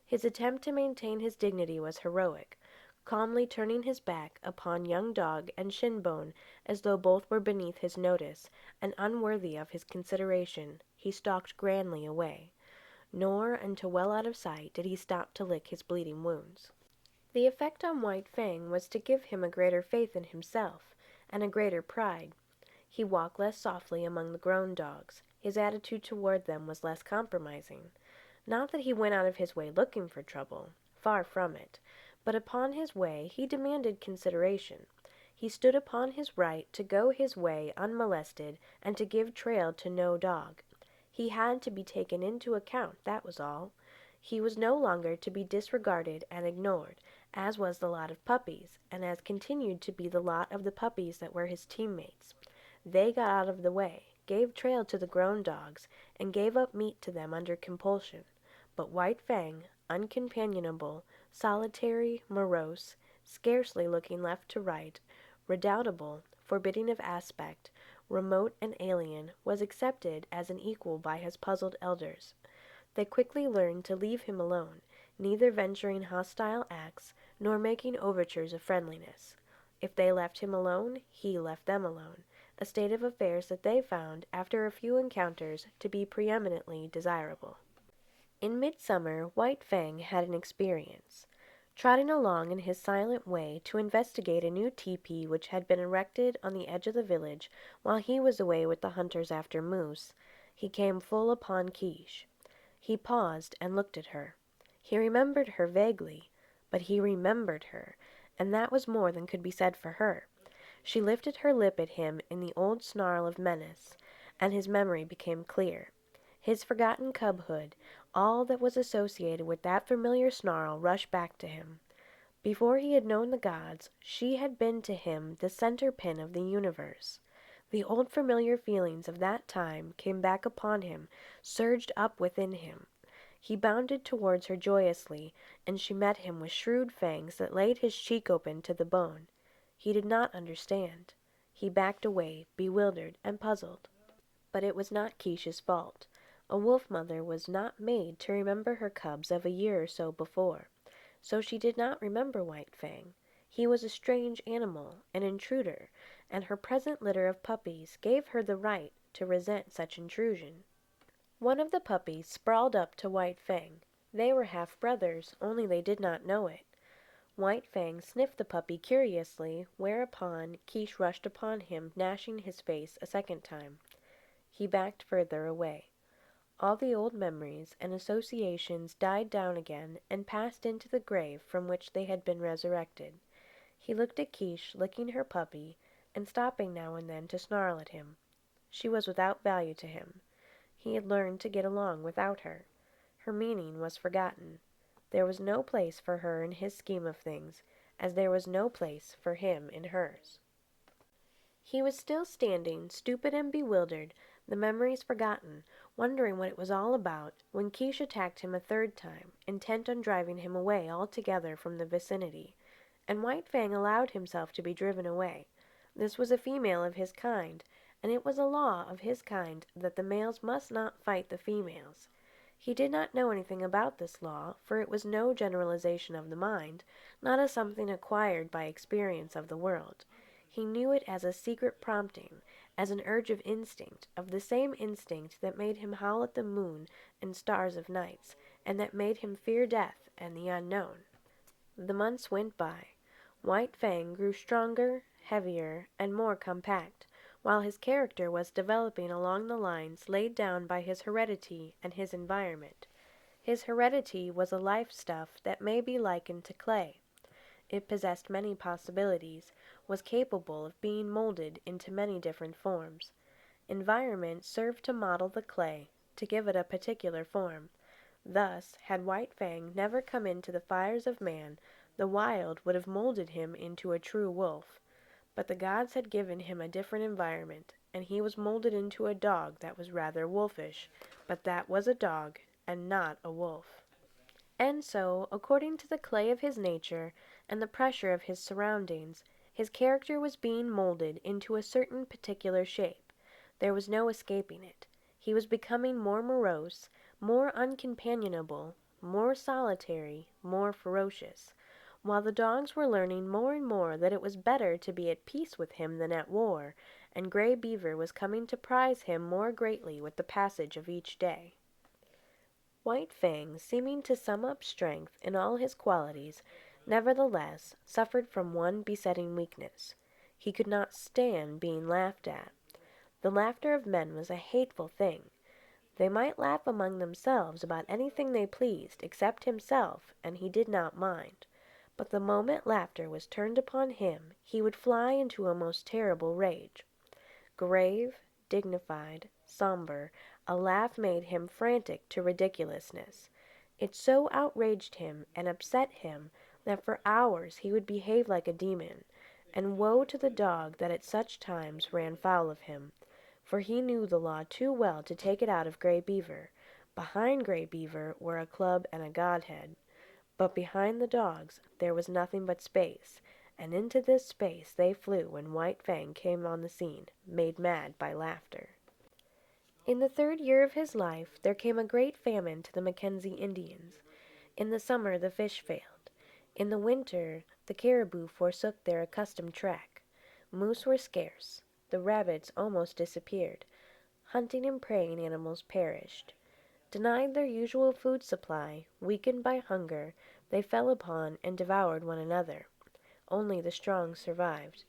His attempt to maintain his dignity was heroic. Calmly turning his back upon young dog and shin bone as though both were beneath his notice, and unworthy of his consideration, he stalked grandly away. Nor until well out of sight did he stop to lick his bleeding wounds. The effect on White Fang was to give him a greater faith in himself, and a greater pride. He walked less softly among the grown dogs. His attitude toward them was less compromising. Not that he went out of his way looking for trouble. Far from it. But upon his way he demanded consideration. He stood upon his right to go his way unmolested and to give trail to no dog. He had to be taken into account, that was all. He was no longer to be disregarded and ignored, as was the lot of puppies, and as continued to be the lot of the puppies that were his teammates. They got out of the way, gave trail to the grown dogs, and gave up meat to them under compulsion. But White Fang, uncompanionable, solitary, morose, scarcely looking left to right, redoubtable, forbidding of aspect, remote and alien, was accepted as an equal by his puzzled elders. They quickly learned to leave him alone, neither venturing hostile acts, nor making overtures of friendliness. If they left him alone, he left them alone, a state of affairs that they found, after a few encounters, to be preeminently desirable. In midsummer, White Fang had an experience. Trotting along in his silent way to investigate a new tepee which had been erected on the edge of the village while he was away with the hunters after moose, he came full upon Quiche. He paused and looked at her. He remembered her vaguely, but he remembered her, and that was more than could be said for her. She lifted her lip at him in the old snarl of menace, and his memory became clear. His forgotten cubhood, all that was associated with that familiar snarl rushed back to him. Before he had known the gods, she had been to him the center pin of the universe. The old familiar feelings of that time came back upon him, surged up within him. He bounded towards her joyously, and she met him with shrewd fangs that laid his cheek open to the bone. He did not understand. He backed away, bewildered and puzzled. But it was not Keish's fault. A wolf mother was not made to remember her cubs of a year or so before. So she did not remember White Fang. He was a strange animal, an intruder, and her present litter of puppies gave her the right to resent such intrusion. One of the puppies sprawled up to White Fang. They were half-brothers, only they did not know it. White Fang sniffed the puppy curiously, whereupon Kish rushed upon him, gnashing his face a second time. He backed further away. All the old memories and associations died down again and passed into the grave from which they had been resurrected. He looked at Kish licking her puppy and stopping now and then to snarl at him. She was without value to him. He had learned to get along without her. Her meaning was forgotten. There was no place for her in his scheme of things, as there was no place for him in hers. He was still standing, stupid and bewildered, the memories forgotten, wondering what it was all about, when Kish attacked him a third time, intent on driving him away altogether from the vicinity. And White Fang allowed himself to be driven away. This was a female of his kind, and it was a law of his kind that the males must not fight the females. He did not know anything about this law, for it was no generalization of the mind, not as something acquired by experience of the world. He knew it as a secret prompting, as an urge of instinct, of the same instinct that made him howl at the moon and stars of nights, and that made him fear death and the unknown. The months went by. White Fang grew stronger, heavier, and more compact, while his character was developing along the lines laid down by his heredity and his environment. His heredity was a life stuff that may be likened to clay. It possessed many possibilities, was capable of being molded into many different forms. Environment served to model the clay, to give it a particular form. Thus, had White Fang never come into the fires of man, the wild would have molded him into a true wolf. But the gods had given him a different environment, and he was molded into a dog that was rather wolfish, but that was a dog and not a wolf. And so, according to the clay of his nature and the pressure of his surroundings, his character was being molded into a certain particular shape. There was no escaping it. He was becoming more morose, more uncompanionable, more solitary, more ferocious, while the dogs were learning more and more that it was better to be at peace with him than at war, and Grey Beaver was coming to prize him more greatly with the passage of each day. White Fang, seeming to sum up strength in all his qualities, nevertheless suffered from one besetting weakness. He could not stand being laughed at. The laughter of men was a hateful thing. They might laugh among themselves about anything they pleased, except himself, and he did not mind. But the moment laughter was turned upon him, he would fly into a most terrible rage. Grave, dignified, somber, a laugh made him frantic to ridiculousness. It so outraged him and upset him that for hours he would behave like a demon, and woe to the dog that at such times ran foul of him, for he knew the law too well to take it out of Grey Beaver. Behind Grey Beaver were a club and a godhead, but behind the dogs there was nothing but space, and into this space they flew when White Fang came on the scene, made mad by laughter. In the 3rd year of his life there came a great famine to the Mackenzie Indians. In the summer the fish failed. In the winter the caribou forsook their accustomed track. Moose were scarce. The rabbits almost disappeared. Hunting and preying animals perished. Denied their usual food supply, weakened by hunger, they fell upon and devoured one another. Only the strong survived.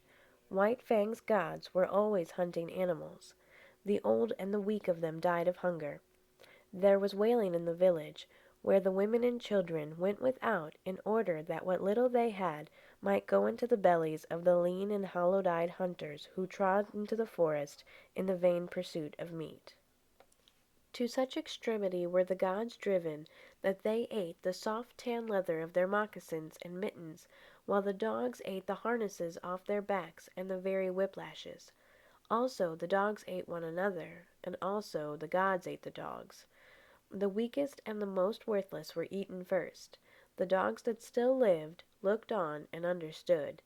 White Fang's gods were always hunting animals. The old and the weak of them died of hunger. There was wailing in the village. where the women and children went without in order that what little they had might go into the bellies of the lean and hollow-eyed hunters who trod into the forest in the vain pursuit of meat. To such extremity were the gods driven that they ate the soft tan leather of their moccasins and mittens, while the dogs ate the harnesses off their backs and the very whiplashes. Also the dogs ate one another, and also the gods ate the dogs. The weakest and the most worthless were eaten first. The dogs that still lived looked on and understood.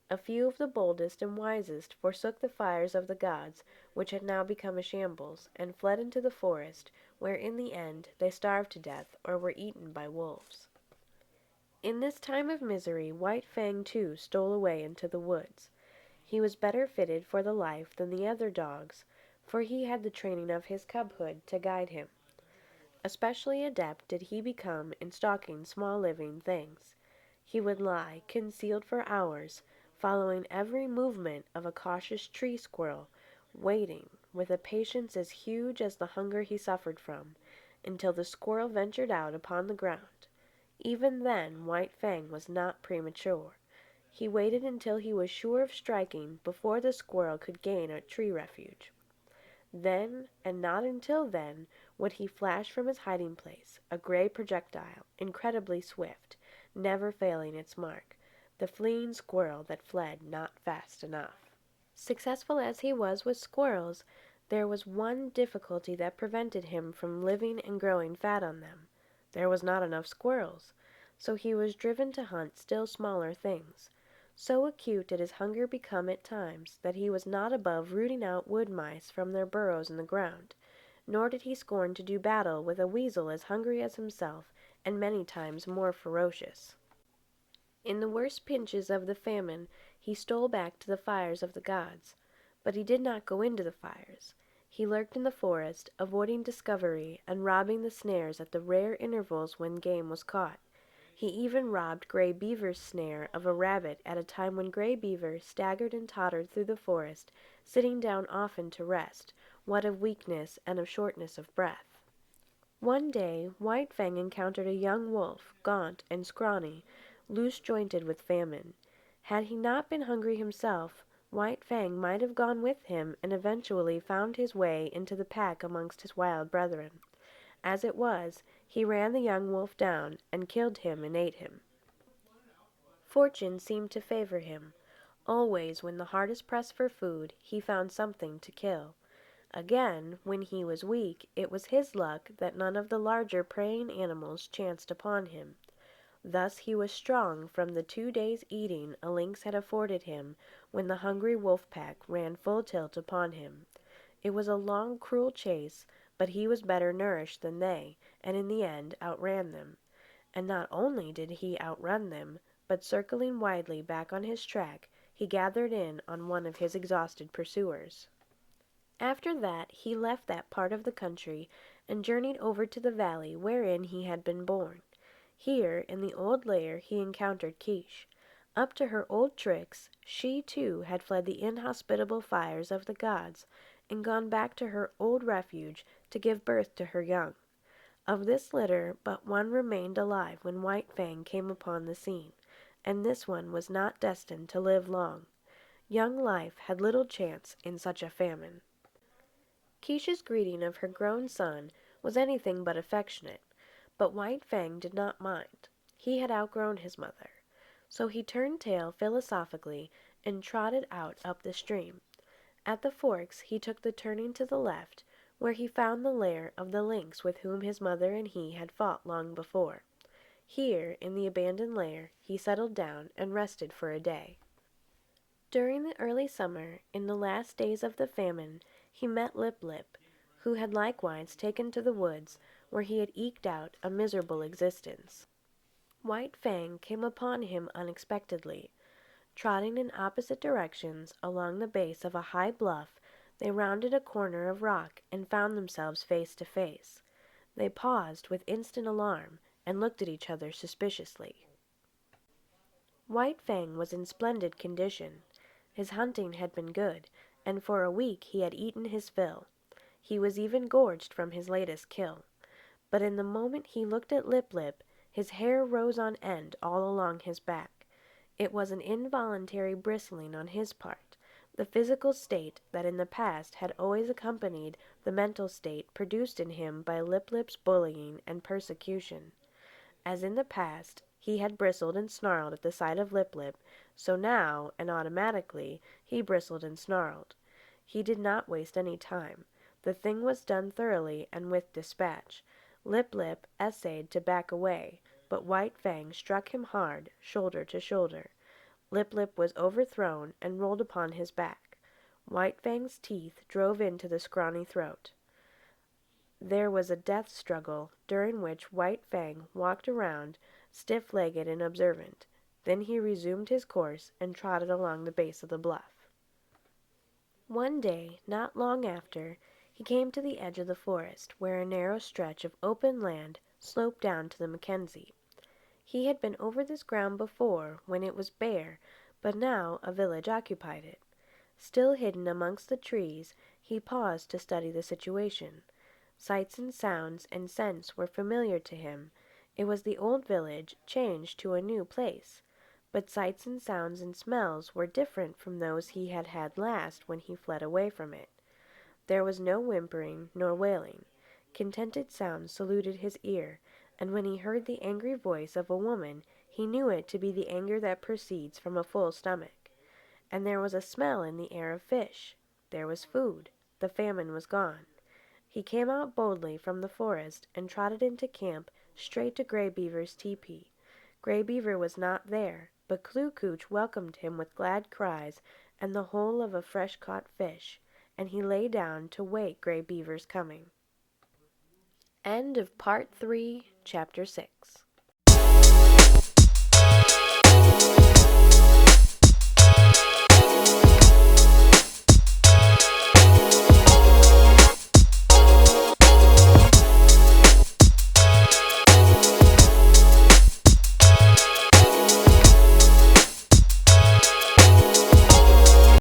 A few of the boldest and wisest forsook the fires of the gods, which had now become a shambles, and fled into the forest, where in the end they starved to death or were eaten by wolves. In this time of misery White Fang too stole away into the woods. He was better fitted for the life than the other dogs, for he had the training of his cubhood to guide him. Especially adept did he become in stalking small living things. He would lie concealed for hours, following every movement of a cautious tree squirrel, waiting, with a patience as huge as the hunger he suffered from, until the squirrel ventured out upon the ground. Even then White Fang was not premature. He waited until he was sure of striking before the squirrel could gain a tree refuge. Then, and not until then, would he flash from his hiding place, a gray projectile, incredibly swift, never failing its mark, the fleeing squirrel that fled not fast enough. Successful as he was with squirrels, there was one difficulty that prevented him from living and growing fat on them. There was not enough squirrels, so he was driven to hunt still smaller things. So acute did his hunger become at times that he was not above rooting out wood mice from their burrows in the ground, nor did he scorn to do battle with a weasel as hungry as himself and many times more ferocious. In the worst pinches of the famine he stole back to the fires of the gods, but he did not go into the fires. He lurked in the forest, avoiding discovery and robbing the snares at the rare intervals when game was caught. He even robbed Gray Beaver's snare of a rabbit at a time when Gray Beaver staggered and tottered through the forest, sitting down often to rest, what of weakness and of shortness of breath. One day White Fang encountered a young wolf, gaunt and scrawny, loose-jointed with famine. Had he not been hungry himself, White Fang might have gone with him and eventually found his way into the pack amongst his wild brethren. As it was, he ran the young wolf down and killed him and ate him. Fortune seemed to favor him. Always, when the hardest pressed for food, he found something to kill. Again, when he was weak, it was his luck that none of the larger preying animals chanced upon him. Thus he was strong from the 2 days' eating a lynx had afforded him when the hungry wolf pack ran full tilt upon him. It was a long, cruel chase, but he was better nourished than they, and in the end outran them. And not only did he outrun them, but circling widely back on his track, he gathered in on one of his exhausted pursuers. After that he left that part of the country and journeyed over to the valley wherein he had been born. Here, in the old lair, he encountered Quiche. Up to her old tricks, she too had fled the inhospitable fires of the gods, and gone back to her old refuge to give birth to her young. Of this litter but one remained alive when White Fang came upon the scene, and this one was not destined to live long. Young life had little chance in such a famine. Quiche's greeting of her grown son was anything but affectionate, but White Fang did not mind. He had outgrown his mother. So he turned tail philosophically and trotted out up the stream. At the forks he took the turning to the left, where he found the lair of the lynx with whom his mother and he had fought long before. Here, in the abandoned lair, he settled down and rested for a day. During the early summer, in the last days of the famine, he met Lip Lip, who had likewise taken to the woods, where he had eked out a miserable existence. White Fang came upon him unexpectedly. Trotting in opposite directions along the base of a high bluff, they rounded a corner of rock and found themselves face to face. They paused with instant alarm and looked at each other suspiciously. White Fang was in splendid condition. His hunting had been good, and for a week he had eaten his fill. He was even gorged from his latest kill. but in the moment he looked at Lip Lip, his hair rose on end all along his back. It was an involuntary bristling on his part, the physical state that in the past had always accompanied the mental state produced in him by Lip Lip's bullying and persecution. As in the past, he had bristled and snarled at the sight of Lip Lip, so now, and automatically, he bristled and snarled. He did not waste any time. The thing was done thoroughly and with dispatch. Lip Lip essayed to back away, but White Fang struck him hard, shoulder to shoulder. Lip Lip was overthrown and rolled upon his back. White Fang's teeth drove into the scrawny throat. There was a death struggle, during which White Fang walked around, stiff-legged and observant. Then he resumed his course and trotted along the base of the bluff. One day, not long after, he came to the edge of the forest, where a narrow stretch of open land sloped down to the Mackenzie. He had been over this ground before, when it was bare, but now a village occupied it. Still hidden amongst the trees, he paused to study the situation. Sights and sounds and scents were familiar to him. It was the old village, changed to a new place. But sights and sounds and smells were different from those he had had last when he fled away from it. There was no whimpering nor wailing. Contented sounds saluted his ear, and when he heard the angry voice of a woman, he knew it to be the anger that proceeds from a full stomach. And there was a smell in the air of fish. There was food. The famine was gone. He came out boldly from the forest and trotted into camp straight to Gray Beaver's tepee. Gray Beaver was not there, but Kloo Kooch welcomed him with glad cries and the whole of a fresh-caught fish, and he lay down to wait Gray Beaver's coming. End of Part 3, Chapter 6.